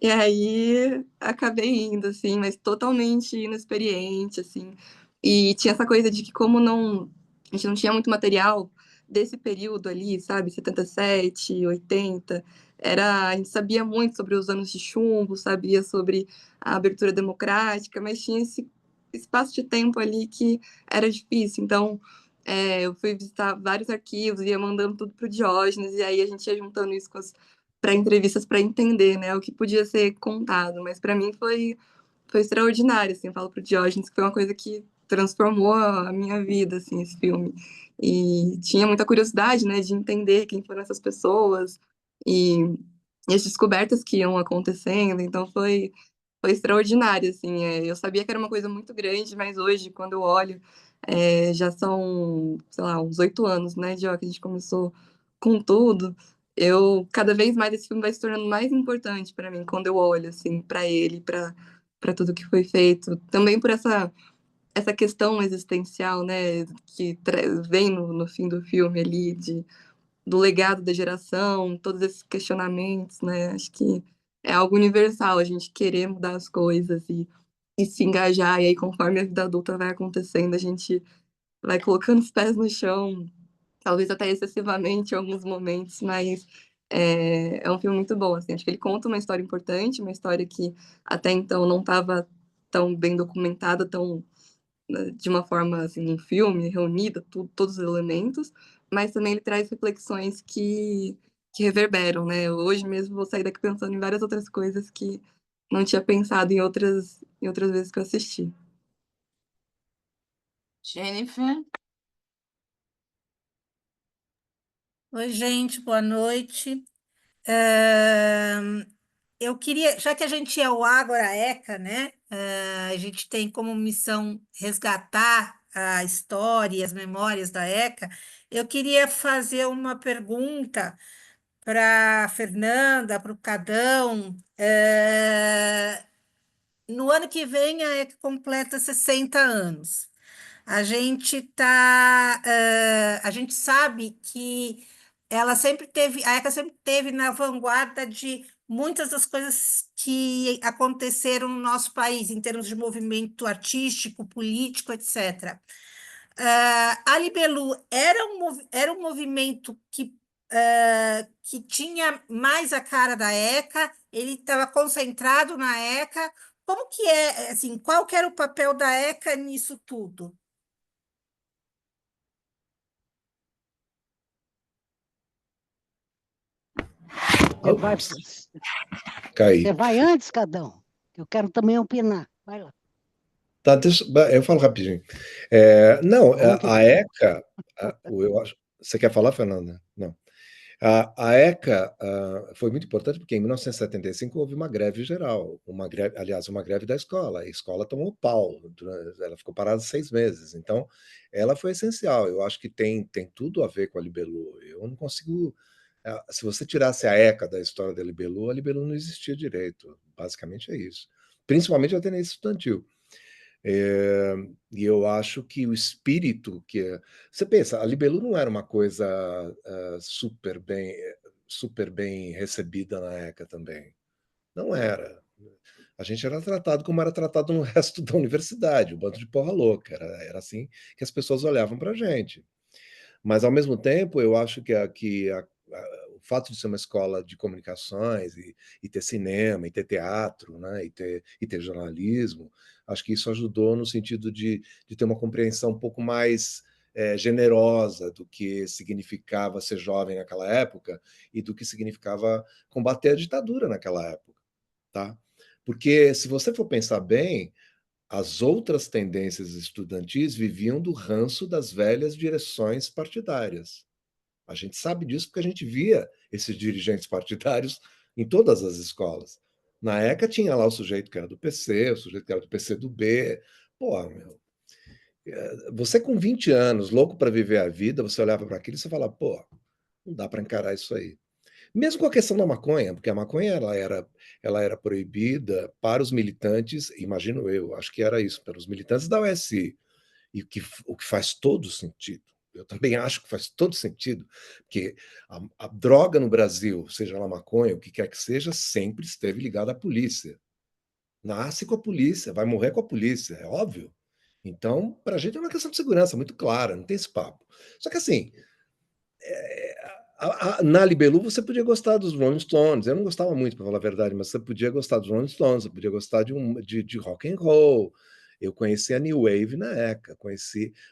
E aí acabei indo, assim, mas totalmente inexperiente, assim. E tinha essa coisa de que como a gente não tinha muito material desse período ali, sabe, 77, 80, a gente sabia muito sobre os anos de chumbo, sabia sobre a abertura democrática, mas tinha esse espaço de tempo ali que era difícil. Então, eu fui visitar vários arquivos, ia mandando tudo pro Diógenes, e aí a gente ia juntando isso com as pré-entrevistas para entender, né, o que podia ser contado. Mas para mim foi extraordinário, assim, eu falo pro Diógenes que foi uma coisa que transformou a minha vida, assim, esse filme. E tinha muita curiosidade, né, de entender quem foram essas pessoas e, e as descobertas que iam acontecendo. Então foi extraordinário, assim. Eu sabia que era uma coisa muito grande, mas hoje, quando eu olho, já são, sei lá, uns 8 anos, né, de ó, que a gente começou com tudo. Cada vez mais esse filme vai se tornando mais importante para mim, quando eu olho, assim, para ele, para tudo que foi feito. Também por essa questão existencial, né, que vem no fim do filme ali, do legado da geração, todos esses questionamentos, né? Acho que é algo universal, a gente querer mudar as coisas e se engajar, e aí conforme a vida adulta vai acontecendo, a gente vai colocando os pés no chão, talvez até excessivamente em alguns momentos, mas é um filme muito bom, assim, acho que ele conta uma história importante, uma história que até então não estava tão bem documentada, tão de uma forma assim, um filme, reunida todos os elementos, mas também ele traz reflexões que reverberam, né? Hoje mesmo vou sair daqui pensando em várias outras coisas que não tinha pensado em outras vezes que eu assisti. Jennifer? Oi, gente, boa noite. Ahn, eu queria, já que a gente é o Ágora ECA, né? A gente tem como missão resgatar a história e as memórias da ECA. Eu queria fazer uma pergunta para a Fernanda, para o Cadão. No ano que vem, a ECA completa 60 anos. A gente sabe que a ECA sempre teve na vanguarda de muitas das coisas que aconteceram no nosso país, em termos de movimento artístico, político, etc. A Libelu era um movimento que tinha mais a cara da ECA, ele estava concentrado na ECA. Como que é, assim, qual que era o papel da ECA nisso tudo? Você vai, Caí. você vai antes, Cadão? Eu quero também opinar. Vai lá. Tá, eu falo rapidinho. Não, Pronto, a então. ECA, eu acho. Você quer falar, Fernanda? Não. A ECA foi muito importante porque em 1975 houve uma greve geral, aliás, uma greve da escola. A escola tomou pau, ela ficou parada 6 meses. Então, ela foi essencial. Eu acho que tem tudo a ver com a Libelu. Eu não consigo. Se você tirasse a ECA da história da Libelu, a Libelu não existia direito. Basicamente é isso. Principalmente a tendência estudantil. E eu acho que o espírito você pensa, a Libelu não era uma coisa super bem recebida na ECA também. Não era. A gente era tratado como era tratado no resto da universidade, o bando de porra louca. Era assim que as pessoas olhavam para a gente. Mas, ao mesmo tempo, eu acho o fato de ser uma escola de comunicações e ter cinema, e ter teatro, né, e ter jornalismo, acho que isso ajudou no sentido de ter uma compreensão um pouco mais generosa do que significava ser jovem naquela época e do que significava combater a ditadura naquela época, tá? Porque, se você for pensar bem, as outras tendências estudantis viviam do ranço das velhas direções partidárias. A gente sabe disso porque a gente via esses dirigentes partidários em todas as escolas. Na ECA tinha lá o sujeito que era do PC, o sujeito que era do PCdoB. Pô, meu, você com 20 anos, louco para viver a vida, você olhava para aquilo e você falava, pô, não dá para encarar isso aí. Mesmo com a questão da maconha, porque a maconha ela era proibida para os militantes, imagino eu, acho que era isso, para os militantes da USI, e o que faz todo sentido. Eu também acho que faz todo sentido, porque a droga no Brasil, seja ela maconha, o que quer que seja, sempre esteve ligada à polícia. Nasce com a polícia, vai morrer com a polícia, é óbvio. Então, para a gente é uma questão de segurança muito clara, não tem esse papo. Só que assim, na Libelu você podia gostar dos Rolling Stones. Eu não gostava muito, para falar a verdade, mas você podia gostar dos Rolling Stones, você podia gostar de rock and roll. Eu conheci a New Wave na ECA,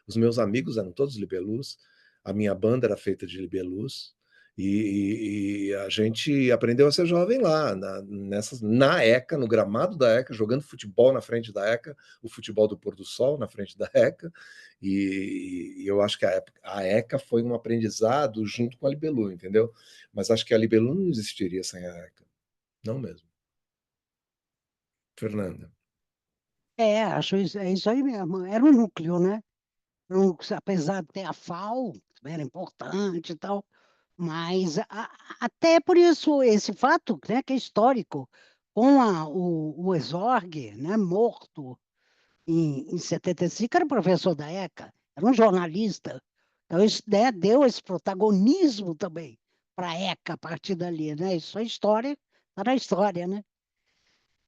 os meus amigos eram todos libelus, a minha banda era feita de libelus, e a gente aprendeu a ser jovem lá, na ECA, no gramado da ECA, jogando futebol na frente da ECA, o futebol do pôr do sol na frente da ECA, e eu acho que a ECA foi um aprendizado junto com a Libelu, entendeu? Mas acho que a Libelu não existiria sem a ECA, não mesmo. Fernanda. Acho isso, é isso aí mesmo. Era um núcleo, né? Apesar de ter a FAO, que era importante e tal, mas até por isso, esse fato, né, que é histórico, com o Exorg, né, morto em 75, era professor da ECA, era um jornalista. Então, isso, né, deu esse protagonismo também para a ECA a partir dali, né? Isso é história, está na história, né?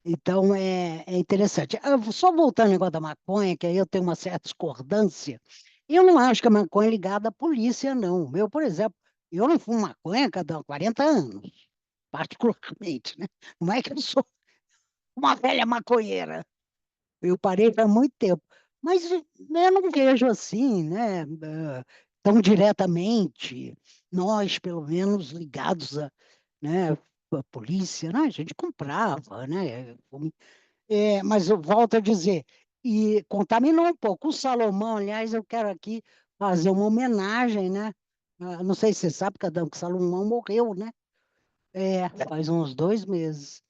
Então, é interessante. Só voltando ao negócio da maconha, que aí eu tenho uma certa discordância, eu não acho que a maconha é ligada à polícia, não. Eu, por exemplo, eu não fumo maconha há cada 40 anos, particularmente, né? Não é que eu sou uma velha maconheira, eu parei há muito tempo. Mas eu não vejo assim, né? Tão diretamente, nós, pelo menos, ligados né, a polícia, né? A gente comprava, né? Mas eu volto a dizer, e contaminou um pouco. O Salomão, aliás, eu quero aqui fazer uma homenagem, né? Não sei se você sabe, que Salomão morreu, né? Faz uns 2 meses.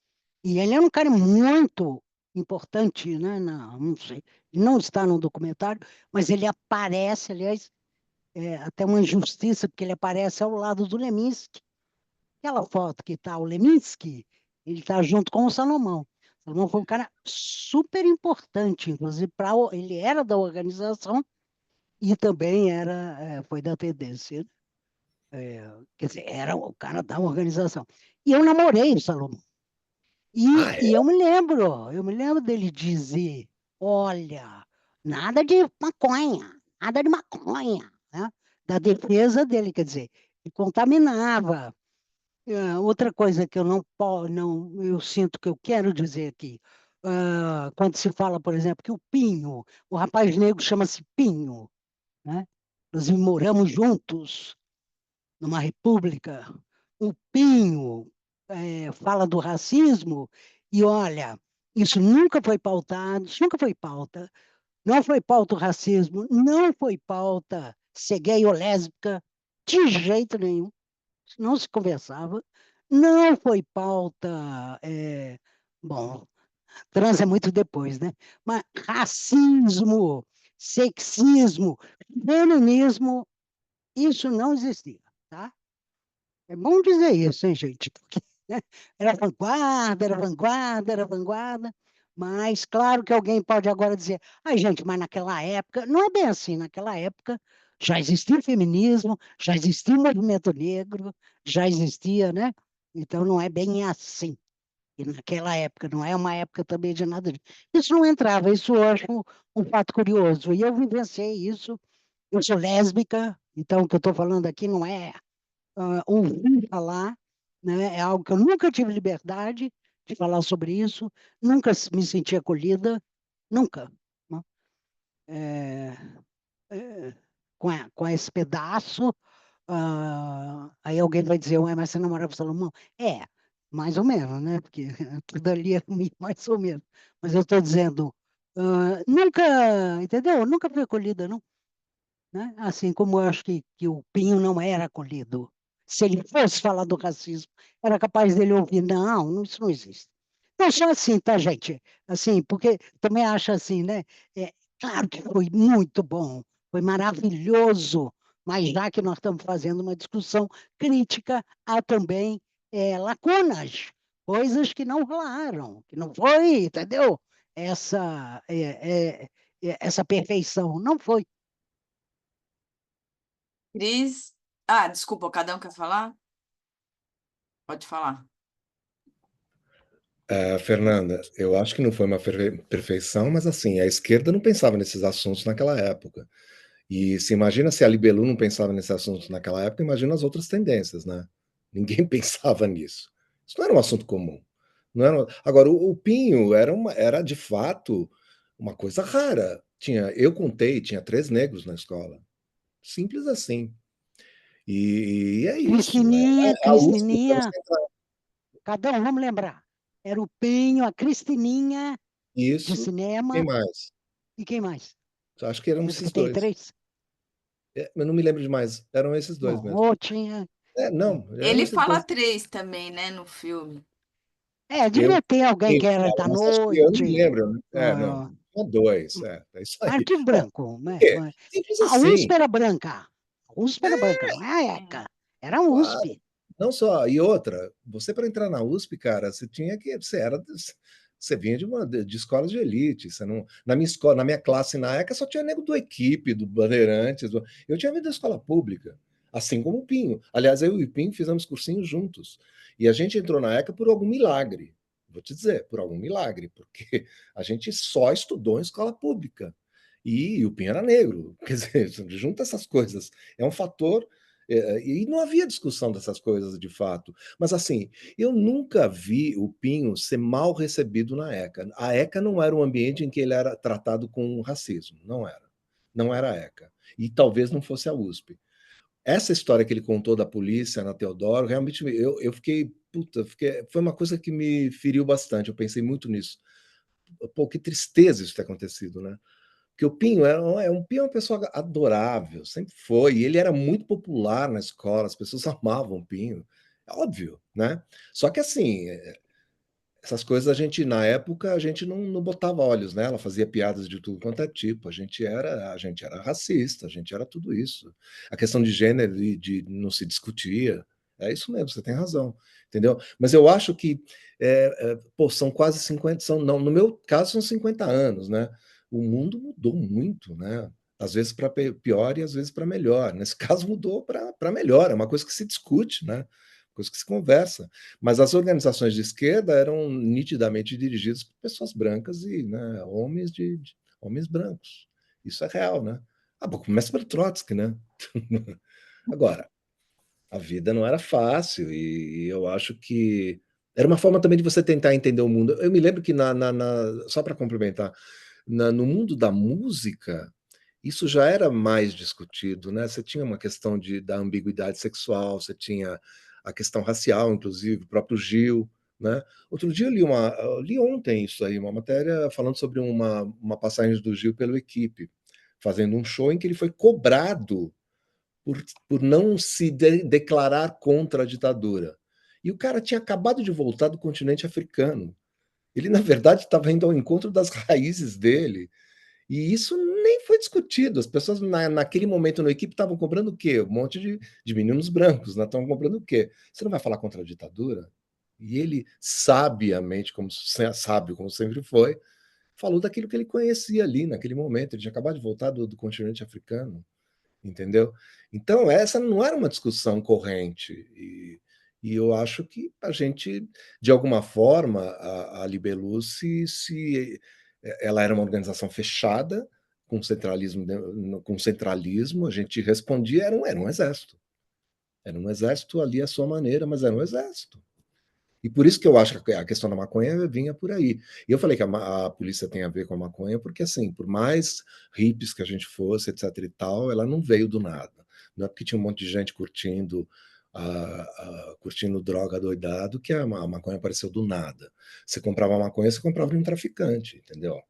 E ele é um cara muito importante, né? Não sei, não está no documentário, mas ele aparece, aliás, até uma injustiça, porque ele aparece ao lado do Leminski. Aquela foto que está o Leminski, ele está junto com o Salomão. O Salomão foi um cara super importante, inclusive, ele era da organização e também foi da tendência, né? Quer dizer, era o cara da organização. E eu namorei o Salomão. Ah, E eu me lembro dele dizer, olha, nada de maconha, né? Da defesa dele, quer dizer, que contaminava. Outra coisa que eu não, eu sinto que eu quero dizer aqui, quando se fala, por exemplo, que o rapaz negro chama-se Pinho, né? Nós moramos juntos numa república. O Pinho fala do racismo e olha, isso nunca foi pautado, isso nunca foi pauta, não foi pauta o racismo, não foi pauta ser gay ou lésbica, de jeito nenhum, isso não se conversava, não foi pauta, bom, trans é muito depois, né? Mas racismo, sexismo, feminismo, isso não existia, tá? É bom dizer isso, hein, gente? Porque, né, era vanguarda, era vanguarda, era vanguarda, mas claro que alguém pode agora dizer, ai, gente, mas naquela época, não é bem assim, naquela época já existia o feminismo, já existia o movimento negro, já existia, né? Então não é bem assim. E naquela época, não é uma época também de nada disso. Isso não entrava, isso eu acho um fato curioso. E eu vivenciei isso, eu sou lésbica, então o que eu estou falando aqui não é ouvir falar, né? É algo que eu nunca tive liberdade de falar sobre isso, nunca me senti acolhida, nunca, né? É, é, com esse pedaço, aí alguém vai dizer, ué, mas você namorava com o Salomão? Mais ou menos, né? Porque tudo ali é mais ou menos. Mas eu estou dizendo, nunca, entendeu? Nunca fui acolhida, não, né? Assim como eu acho que o Pinho não era acolhido. Se ele fosse falar do racismo, era capaz dele ouvir, não, isso não existe. Não só assim, tá, gente? Assim, porque também acho assim, né? Claro que foi muito bom, foi maravilhoso, mas já que nós estamos fazendo uma discussão crítica, há também lacunas, coisas que não rolaram, que não foi, entendeu? Essa perfeição, não foi. Cris. Desculpa, cada um quer falar? Pode falar. Fernanda, eu acho que não foi uma perfeição, mas assim, a esquerda não pensava nesses assuntos naquela época. E se imagina se a Libelu não pensava nesses assuntos naquela época, imagina as outras tendências, né? Ninguém pensava nisso. Isso não era um assunto comum. Não era... Agora, o Pinho era de fato uma coisa rara. Eu contei, tinha 3 negros na escola. Simples assim. E é isso. A USP, para Cristininha, você entrar. cada um, vamos lembrar. Era o Pinho, a Cristininha de Isso. Quem cinema mais? e quem mais? Acho que eram Mesmo que esses tem 2. 3? Eu não me lembro de mais. Eram esses 2 Bom, mesmo. ou tinha. Não, eram Ele esses fala 2. 3 também, né, no filme. Eu Devia ter alguém que era da mas acho que eu não me noite. lembro, né. Não, ah, tinha 2, é isso aí. Arquivo Bom, branco, por né? quê? Simples A USP assim. era branca. A USP era branca, não é a É. ECA. Era a Claro. USP. Não só. E outra, você para entrar na USP, cara, você vinha de escolas de elite. Você não, na minha escola, na minha classe na ECA só tinha nego do Equipe, do Bandeirantes. Eu tinha vindo da escola pública, assim como o Pinho. Aliás, eu e o Pinho fizemos cursinhos juntos. E a gente entrou na ECA por algum milagre. Vou te dizer, por algum milagre, porque a gente só estudou em escola pública. E o Pinho era negro. Quer dizer, junta essas coisas. É um fator e não havia discussão dessas coisas de fato. Mas assim, eu nunca vi o Pinho ser mal recebido na ECA. A ECA não era um ambiente em que ele era tratado com racismo. Não era. Não era a ECA. E talvez não fosse a USP. Essa história que ele contou da polícia na Teodoro, realmente eu fiquei. Puta, foi uma coisa que me feriu bastante. Eu pensei muito nisso. Pô, que tristeza isso ter acontecido, né? Porque o Pinho Pinho é uma pessoa adorável, sempre foi. E ele era muito popular na escola, as pessoas amavam o Pinho. É óbvio, né? Só que assim, essas coisas na época, a gente não botava olhos nela, fazia piadas de tudo quanto é tipo. A gente era racista, a gente era tudo isso. A questão de gênero não se discutia. É isso mesmo, você tem razão, entendeu? Mas eu acho que, pô, são quase 50, não, no meu caso são 50 anos, né? O mundo mudou muito, né? Às vezes para pior e às vezes para melhor. Nesse caso mudou para melhor, é uma coisa que se discute, né? Coisa que se conversa. Mas as organizações de esquerda eram nitidamente dirigidas por pessoas brancas e, né, homens brancos. Isso é real, né? Bom, começa pelo Trotsky, né? Agora, a vida não era fácil e eu acho que era uma forma também de você tentar entender o mundo. Eu me lembro que só para complementar, no mundo da música isso já era mais discutido, né? Você tinha uma questão da ambiguidade sexual, você tinha a questão racial, inclusive, o próprio Gil, né? Outro dia eu li ontem isso aí, uma matéria falando sobre uma passagem do Gil pelo Equipe, fazendo um show em que ele foi cobrado por não se declarar contra a ditadura. E o cara tinha acabado de voltar do continente africano. Ele, na verdade, estava indo ao encontro das raízes dele. E isso nem foi discutido. As pessoas, naquele momento, na equipe, estavam comprando o quê? Um monte de meninos brancos, né? Estavam comprando o quê? Você não vai falar contra a ditadura? E ele, sabiamente, sábio como sempre foi, falou daquilo que ele conhecia ali, naquele momento. Ele tinha acabado de voltar do continente africano, entendeu? Então, essa não era uma discussão corrente. E eu acho que a gente, de alguma forma, a Libelu ela era uma organização fechada, com centralismo, a gente respondia, era um exército. Era um exército ali à sua maneira, mas era um exército. E por isso que eu acho que a questão da maconha vinha por aí. E eu falei que a polícia tem a ver com a maconha, porque, assim, por mais hippies que a gente fosse, etc e tal, ela não veio do nada. Não é porque tinha um monte de gente curtindo droga doidado que a maconha apareceu do nada. Você comprava maconha, você comprava de um traficante, entendeu?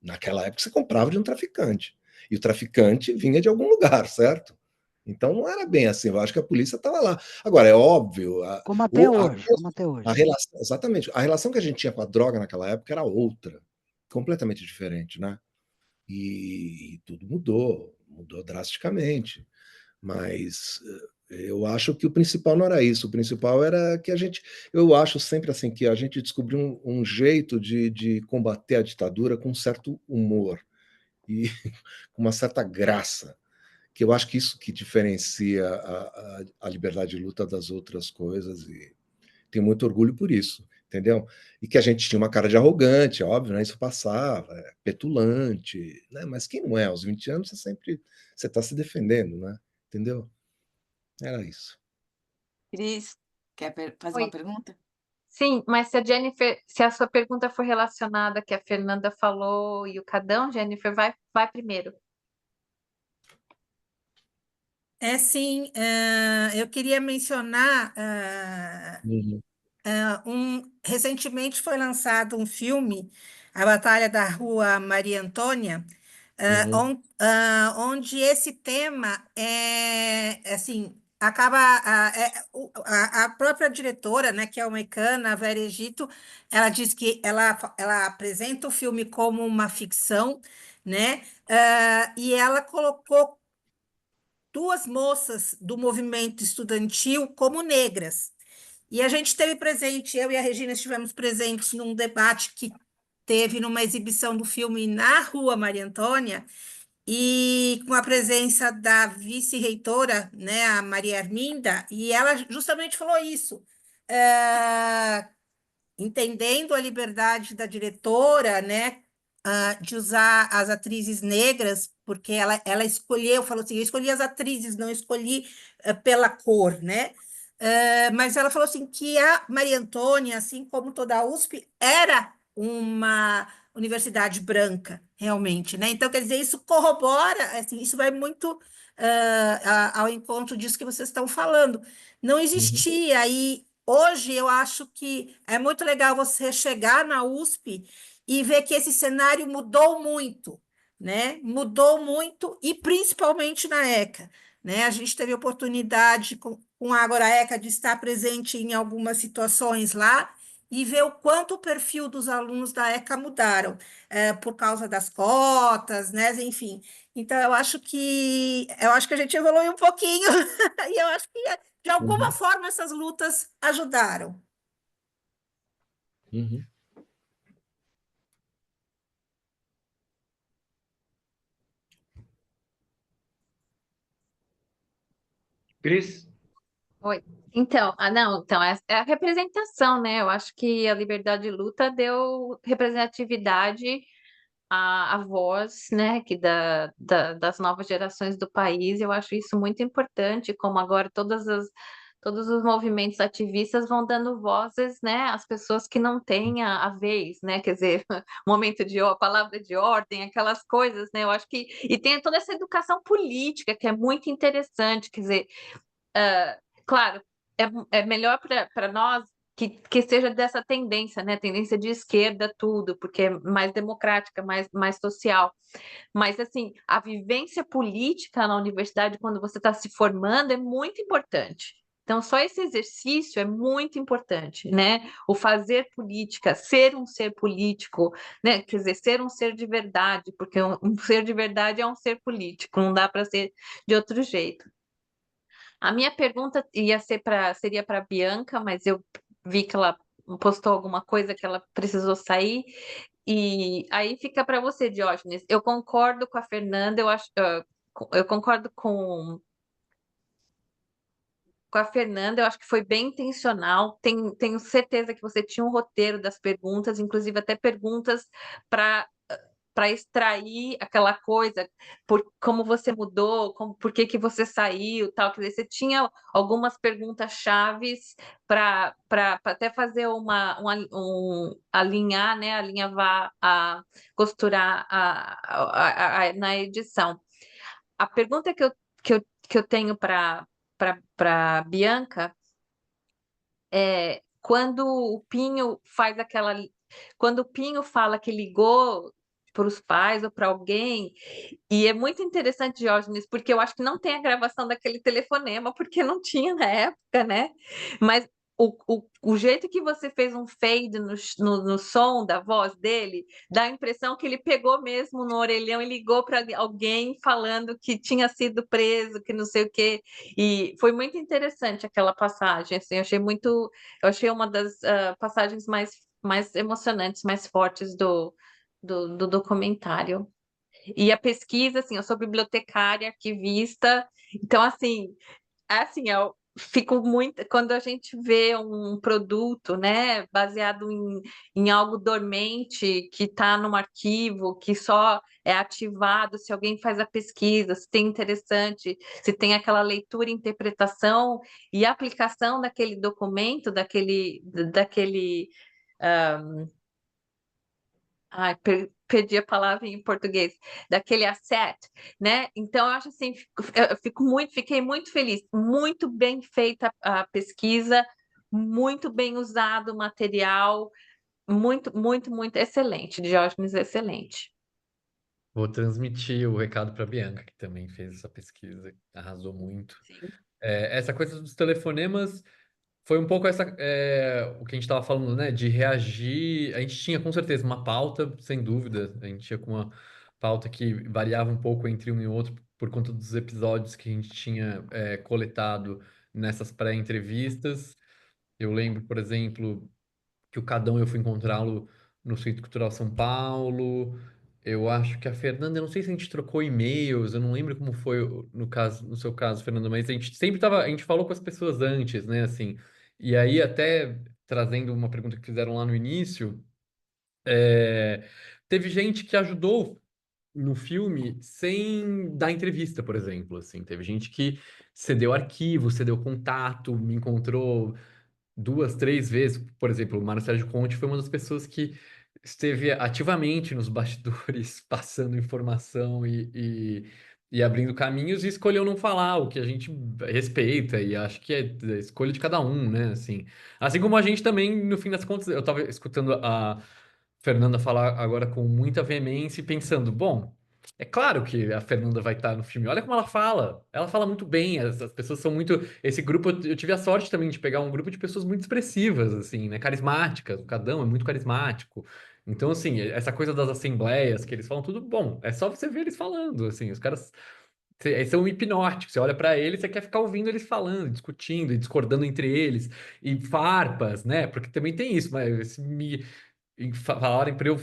Naquela época você comprava de um traficante. E o traficante vinha de algum lugar, certo? Então não era bem assim. Eu acho que a polícia estava lá. Agora, é óbvio, Como até hoje, como até a hoje. relação, exatamente. A relação que a gente tinha com a droga naquela época era outra, completamente diferente, né? E tudo mudou drasticamente. Mas eu acho que o principal não era isso. O principal era que eu acho sempre assim que a gente descobriu um jeito de combater a ditadura com um certo humor e com uma certa graça, que eu acho que isso que diferencia a liberdade de luta das outras coisas e tenho muito orgulho por isso, entendeu? E que a gente tinha uma cara de arrogante, óbvio, né? Isso passava, petulante, né? Mas quem não é? Aos 20 anos você está se defendendo, né? Entendeu? Era isso. Cris, quer fazer uma Oi, pergunta? Sim, mas se a Jennifer, se a sua pergunta for relacionada que a Fernanda falou e o Cadão, Jennifer, vai primeiro. É sim, eu queria mencionar Uhum, recentemente foi lançado um filme, A Batalha da Rua Maria Antônia, uhum, onde esse tema assim, acaba a própria diretora, né, que é americana, a Vera Egito, ela diz que ela apresenta o filme como uma ficção, né, e ela colocou duas moças do movimento estudantil como negras. E a gente esteve presente, eu e a Regina estivemos presentes num debate que teve numa exibição do filme na Rua Maria Antônia, e com a presença da vice-reitora, né, a Maria Arminda, e ela justamente falou isso. É, entendendo a liberdade da diretora, né, de usar as atrizes negras, porque ela escolheu, falou assim, eu escolhi as atrizes, não escolhi pela cor, né? Mas ela falou assim que a Maria Antônia, assim como toda a USP, era uma universidade branca, realmente, né? Então, quer dizer, isso corrobora, assim, isso vai muito ao encontro disso que vocês estão falando. Não uhum, existia, e hoje eu acho que é muito legal você chegar na USP e ver que esse cenário mudou muito, né? Mudou muito, e principalmente na ECA, né? A gente teve oportunidade com a Agora ECA de estar presente em algumas situações lá e ver o quanto o perfil dos alunos da ECA mudaram, por causa das cotas, né? Enfim. Então, eu acho que a gente evoluiu um pouquinho e eu acho que de alguma uhum, forma essas lutas ajudaram. uhum. Cris? Oi. Então, não, então, é a representação, né? Eu acho que a Liberdade de Luta deu representatividade à voz, né, das novas gerações do país. Eu acho isso muito importante, como agora todos os movimentos ativistas vão dando vozes, né, às pessoas que não têm a vez, né, quer dizer, momento palavra de ordem, aquelas coisas, né, eu acho que, e tem toda essa educação política que é muito interessante, quer dizer, claro, é melhor para nós que seja dessa tendência, né? Tendência de esquerda, tudo, porque é mais democrática, mais social. Mas, assim, a vivência política na universidade, quando você está se formando, é muito importante. Então, só esse exercício é muito importante, né? O fazer política, ser um ser político, né? Quer dizer, ser um ser de verdade, porque um ser de verdade é um ser político, não dá para ser de outro jeito. A minha pergunta seria para Bianca, mas eu vi que ela postou alguma coisa que ela precisou sair. E aí fica para você, Diógenes. Eu concordo com a Fernanda, eu concordo com a Fernanda, eu acho que foi bem intencional. Tenho certeza que você tinha um roteiro das perguntas, inclusive até perguntas para extrair aquela coisa, como você mudou, por que que você saiu, tal. Quer dizer, você tinha algumas perguntas chaves para até fazer alinhar, né, alinhavar, costurar na edição. A pergunta que eu tenho para Bianca é quando o Pinho faz quando o Pinho fala que ligou para os pais ou para alguém, e é muito interessante, Diógenes, porque eu acho que não tem a gravação daquele telefonema, porque não tinha na época, né? Mas o jeito que você fez um fade no som da voz dele, dá a impressão que ele pegou mesmo no orelhão e ligou para alguém falando que tinha sido preso, que não sei o quê. E foi muito interessante aquela passagem, assim, eu achei uma das passagens mais emocionantes, mais fortes do documentário. E a pesquisa, assim, eu sou bibliotecária, arquivista, então, assim, fico muito quando a gente vê um produto, né, baseado em algo dormente que está num arquivo, que só é ativado se alguém faz a pesquisa, se tem interessante, se tem aquela leitura, interpretação e aplicação daquele documento, daquele Ai, perdi a palavra em português, daquele asset, né? Então, eu acho assim, fiquei muito feliz, muito bem feita a pesquisa, muito bem usado o material, muito, muito, muito excelente, Diógenes, excelente. Vou transmitir o recado para Bianca, que também fez essa pesquisa, arrasou muito. Sim. Essa coisa dos telefonemas foi um pouco o que a gente estava falando, né? De reagir. A gente tinha com certeza uma pauta, sem dúvida. A gente tinha com uma pauta que variava um pouco entre um e outro por conta dos episódios que a gente tinha coletado nessas pré-entrevistas. Eu lembro, por exemplo, que o Cadão eu fui encontrá-lo no Centro Cultural São Paulo. Eu acho que a Fernanda, eu não sei se a gente trocou e-mails, eu não lembro como foi no caso, no seu caso, Fernanda, mas a gente sempre tava, a gente falou com as pessoas antes, né, assim. E aí até trazendo uma pergunta que fizeram lá no início, é, teve gente que ajudou no filme sem dar entrevista, por exemplo, assim. Teve gente que cedeu arquivo, cedeu contato, me encontrou duas, três vezes, por exemplo, o Mário Sérgio Conte foi uma das pessoas que esteve ativamente nos bastidores, passando informação e abrindo caminhos e escolheu não falar, o que a gente respeita e acho que é a escolha de cada um, né? Assim como a gente também, no fim das contas, eu estava escutando a Fernanda falar agora com muita veemência e pensando, bom. É claro que a Fernanda vai estar no filme. Olha como ela fala. Ela fala muito bem. As pessoas são muito. Esse grupo, eu tive a sorte também de pegar um grupo de pessoas muito expressivas, assim, né? Carismáticas. O Cadão é muito carismático. Então, assim, essa coisa das assembleias que eles falam, tudo bom. É só você ver eles falando, assim. Os caras são hipnóticos. Você olha pra eles, você quer ficar ouvindo eles falando, discutindo e discordando entre eles. E farpas, né? Porque também tem isso, mas se me falarem para eu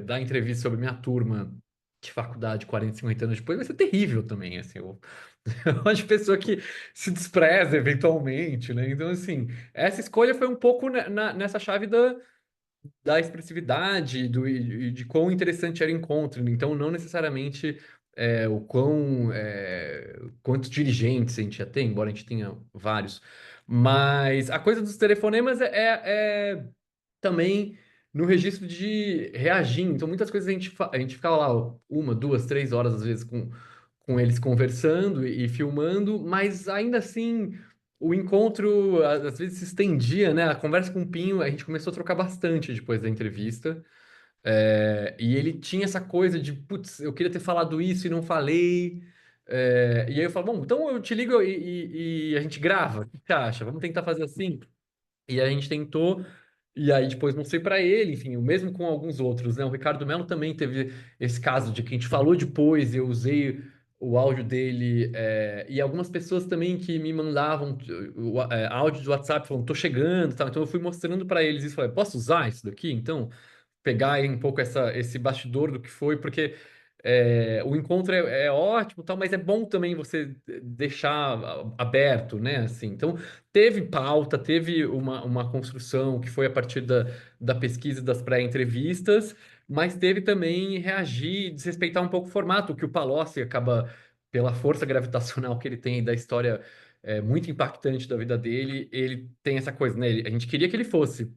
dar entrevista sobre minha turma de faculdade 40, 50 anos depois, vai ser terrível também, assim, eu acho pessoa que se despreza eventualmente, né? Então, assim, essa escolha foi um pouco nessa chave da expressividade e de quão interessante era o encontro, né? Então, não necessariamente quantos dirigentes a gente já tem, embora a gente tenha vários, mas a coisa dos telefonemas é também no registro de reagir. Então, muitas coisas a gente ficava lá ó, uma, duas, 3 horas, às vezes, com eles conversando e filmando, mas ainda assim, o encontro às vezes se estendia, né? A conversa com o Pinho, a gente começou a trocar bastante depois da entrevista. E ele tinha essa coisa de, putz, eu queria ter falado isso e não falei. E aí eu falo, bom, então eu te ligo e a gente grava. O que você acha? Vamos tentar fazer assim? E a gente tentou, e aí depois mostrei para ele, enfim, o mesmo com alguns outros, né? O Ricardo Mello também teve esse caso de que a gente falou depois, eu usei o áudio dele, e algumas pessoas também que me mandavam áudio de WhatsApp falando, tô chegando, tal. Então eu fui mostrando para eles isso, falei, posso usar isso daqui? Então, pegar aí um pouco esse bastidor do que foi, porque o encontro é ótimo, tal, mas é bom também você deixar aberto, né? Assim, então, teve pauta, teve uma construção que foi a partir da pesquisa e das pré-entrevistas, mas teve também reagir, desrespeitar um pouco o formato, que o Palocci acaba, pela força gravitacional que ele tem da história muito impactante da vida dele, ele tem essa coisa, né? A gente queria que ele fosse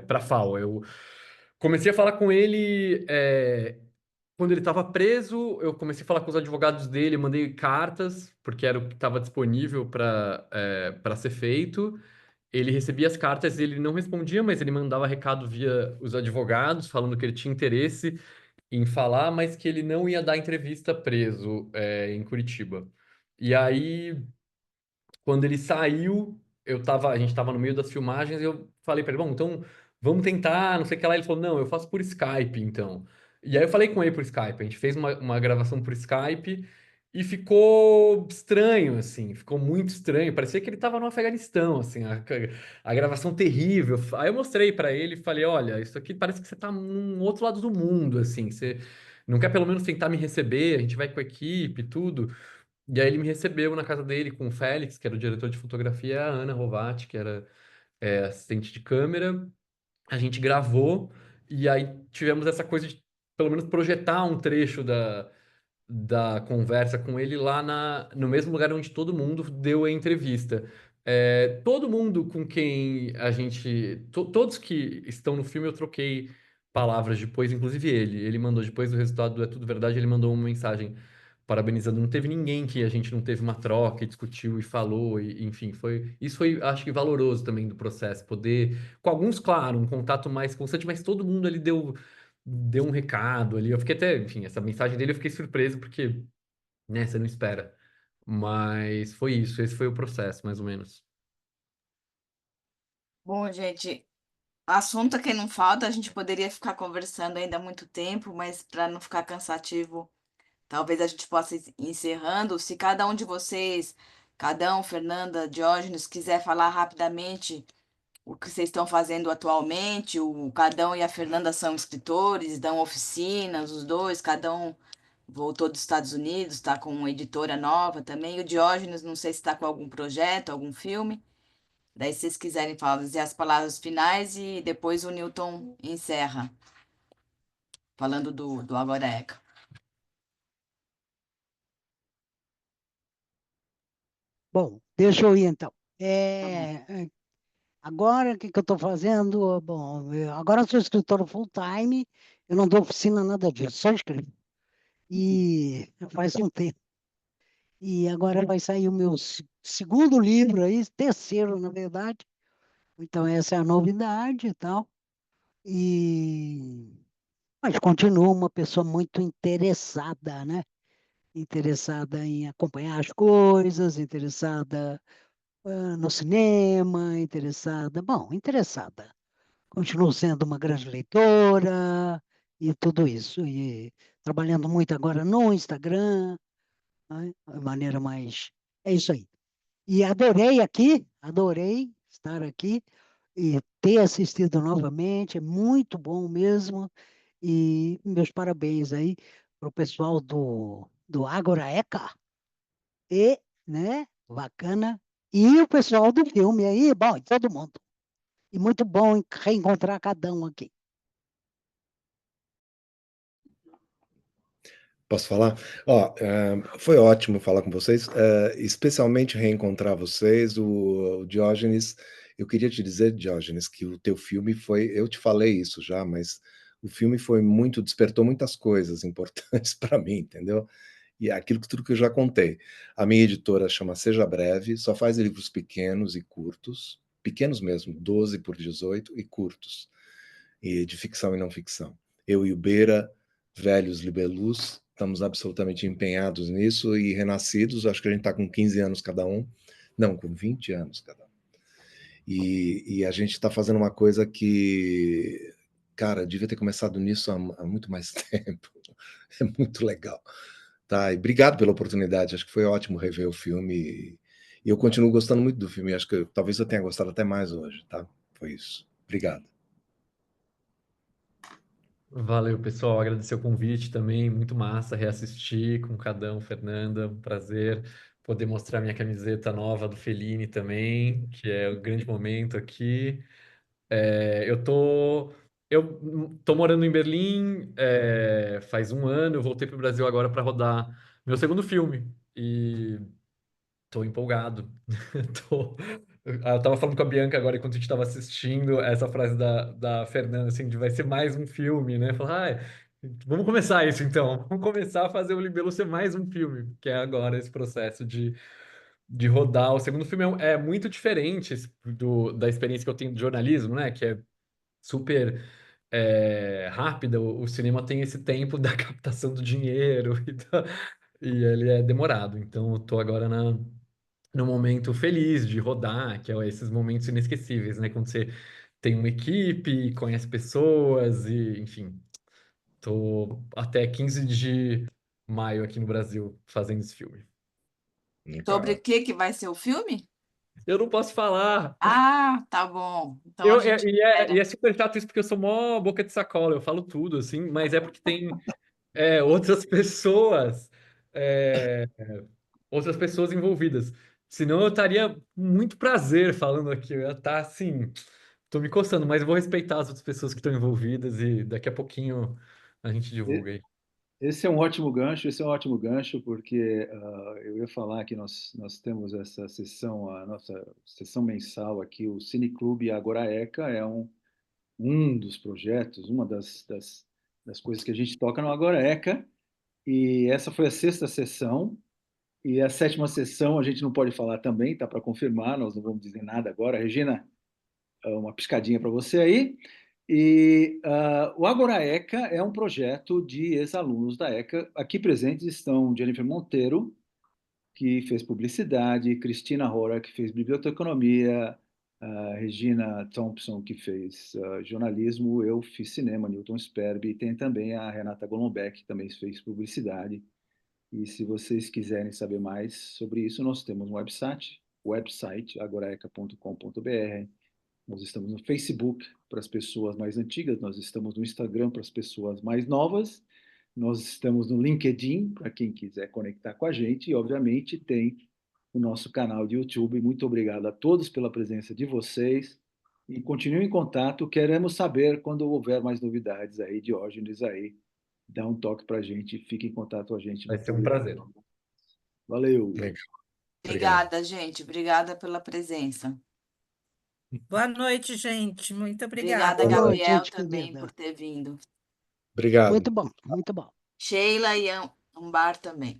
para FAO. Eu comecei a falar com ele quando ele estava preso. Eu comecei a falar com os advogados dele, mandei cartas, porque era o que estava disponível para ser feito. Ele recebia as cartas, ele não respondia, mas ele mandava recado via os advogados, falando que ele tinha interesse em falar, mas que ele não ia dar entrevista preso em Curitiba. E aí quando ele saiu, a gente tava no meio das filmagens e eu falei para ele, bom, então vamos tentar, não sei o que lá. Ele falou, não, eu faço por Skype, então. E aí eu falei com ele por Skype, a gente fez uma gravação por Skype e ficou estranho, assim, ficou muito estranho. Parecia que ele tava no Afeganistão, assim, a gravação terrível. Aí eu mostrei para ele e falei, olha, isso aqui parece que você tá num outro lado do mundo, assim, você não quer pelo menos tentar me receber, a gente vai com a equipe e tudo. E aí ele me recebeu na casa dele com o Félix, que era o diretor de fotografia, e a Ana Rovati, que era assistente de câmera. A gente gravou e aí tivemos essa coisa de pelo menos projetar um trecho da conversa com ele lá no mesmo lugar onde todo mundo deu a entrevista. Todo mundo com quem a gente. Todos que estão no filme eu troquei palavras depois, inclusive ele. Ele mandou depois do resultado do É Tudo Verdade, ele mandou uma mensagem parabenizando. Não teve ninguém que a gente não teve uma troca e discutiu e falou, e, enfim, isso foi, acho que, valoroso também do processo, poder, com alguns, claro, um contato mais constante, mas todo mundo ali deu um recado ali. Eu fiquei até, enfim, essa mensagem dele eu fiquei surpreso, porque, né, você não espera. Mas foi isso, esse foi o processo, mais ou menos. Bom, gente, assunto é que não falta, a gente poderia ficar conversando ainda há muito tempo, mas para não ficar cansativo, talvez a gente possa ir encerrando. Se cada um de vocês, Cadão, Fernanda, Diógenes, quiser falar rapidamente o que vocês estão fazendo atualmente, o Cadão e a Fernanda são escritores, dão oficinas, os dois, cada um voltou dos Estados Unidos, está com uma editora nova também. O Diógenes, não sei se está com algum projeto, algum filme. Daí, se vocês quiserem falar, dizer as palavras finais e depois o Newton encerra, falando do Agora Eca. Bom, deixa eu ir então. Agora, o que que eu estou fazendo? Bom, agora eu sou escritor full-time, eu não dou oficina, nada disso, só escrevo. E faz um tempo. E agora vai sair o meu segundo livro aí, terceiro, na verdade. Então, essa é a novidade e tal. E... Mas continuo uma pessoa muito interessada, né? Interessada em acompanhar as coisas, interessada no cinema, interessada. Bom, interessada. Continuo sendo uma grande leitora e tudo isso. E trabalhando muito agora no Instagram, né? De maneira mais. É isso aí. E adorei estar aqui e ter assistido novamente, é muito bom mesmo. E meus parabéns aí para o pessoal do Agora Eca, e, né, bacana. E o pessoal do filme aí, bom, e todo mundo. E muito bom reencontrar cada um aqui. Posso falar? Ó, foi ótimo falar com vocês, especialmente reencontrar vocês, o Diógenes. Eu queria te dizer, Diógenes, que o teu filme foi, eu te falei isso já, mas o filme foi muito, despertou muitas coisas importantes para mim, entendeu? E é aquilo tudo que eu já contei. A minha editora chama Seja Breve, só faz livros pequenos e curtos, pequenos mesmo, 12 por 18 e curtos, e de ficção e não ficção. Eu e o Beira, velhos libelus, estamos absolutamente empenhados nisso e renascidos, acho que a gente está com 15 anos cada um, não, com 20 anos cada um. E a gente está fazendo uma coisa que, cara, devia ter começado nisso há muito mais tempo. É muito legal. Tá, e obrigado pela oportunidade, acho que foi ótimo rever o filme e eu continuo gostando muito do filme, acho que talvez eu tenha gostado até mais hoje, tá? Foi isso. Obrigado. Valeu, pessoal. Agradecer o convite também. Muito massa reassistir com o Cadão, Fernanda. Um prazer poder mostrar minha camiseta nova do Fellini também, que é um grande momento aqui. Eu tô morando em Berlim, faz um ano. Eu voltei para o Brasil agora para rodar meu segundo filme. E tô empolgado. Tô... Eu tava falando com a Bianca agora, enquanto a gente tava assistindo, essa frase da Fernanda, assim, de vai ser mais um filme, né? Falar, vamos começar isso então. Vamos começar a fazer o Libelo ser mais um filme, que é agora esse processo de rodar. O segundo filme é muito diferente da experiência que eu tenho de jornalismo, né? Que é super rápida. O cinema tem esse tempo da captação do dinheiro e ele é demorado. Então, eu tô agora no momento feliz de rodar, que é esses momentos inesquecíveis, né? Quando você tem uma equipe, conhece pessoas e, enfim, tô até 15 de maio aqui no Brasil fazendo esse filme. Sobre o Legal. que vai ser o filme? Eu não posso falar. Ah, tá bom. Então a gente E espera. é super chato isso, porque eu sou mó boca de sacola, eu falo tudo, assim, mas é porque tem outras pessoas é, outras pessoas envolvidas. Senão eu estaria com muito prazer falando aqui. Eu ia estar assim, tô me coçando, mas eu vou respeitar as outras pessoas que estão envolvidas e daqui a pouquinho a gente divulga aí. Esse é um ótimo gancho, esse é um ótimo gancho, porque eu ia falar que nós temos essa sessão, a nossa sessão mensal aqui, o Cineclube Agora ECA é um dos projetos, uma das coisas que a gente toca no Agora ECA, e essa foi a sexta sessão, e a sétima sessão a gente não pode falar também, tá para confirmar, nós não vamos dizer nada agora. Regina, uma piscadinha para você aí. E o Agora ECA é um projeto de ex-alunos da ECA. Aqui presentes estão Jennifer Monteiro, que fez publicidade, Cristina Rora, que fez biblioteconomia, Regina Thompson, que fez jornalismo, eu fiz cinema, Newton Sperby, e tem também a Renata Golombek, que também fez publicidade. E se vocês quiserem saber mais sobre isso, nós temos um website agoraeca.com.br. Nós estamos no Facebook para as pessoas mais antigas, nós estamos no Instagram para as pessoas mais novas, nós estamos no LinkedIn para quem quiser conectar com a gente e, obviamente, tem o nosso canal de YouTube. Muito obrigado a todos pela presença de vocês e continuem em contato. Queremos saber quando houver mais novidades aí, Diógenes aí, dá um toque para a gente, fique em contato com a gente. Vai ser um prazer. Valeu. Legal. Obrigado. Obrigada, gente. Obrigada pela presença. Boa noite, gente. Muito Obrigada, obrigada. Boa noite, Gabriel, gente também querida. por ter vindo. Obrigado. Muito bom, muito bom. Sheila e Ambar também.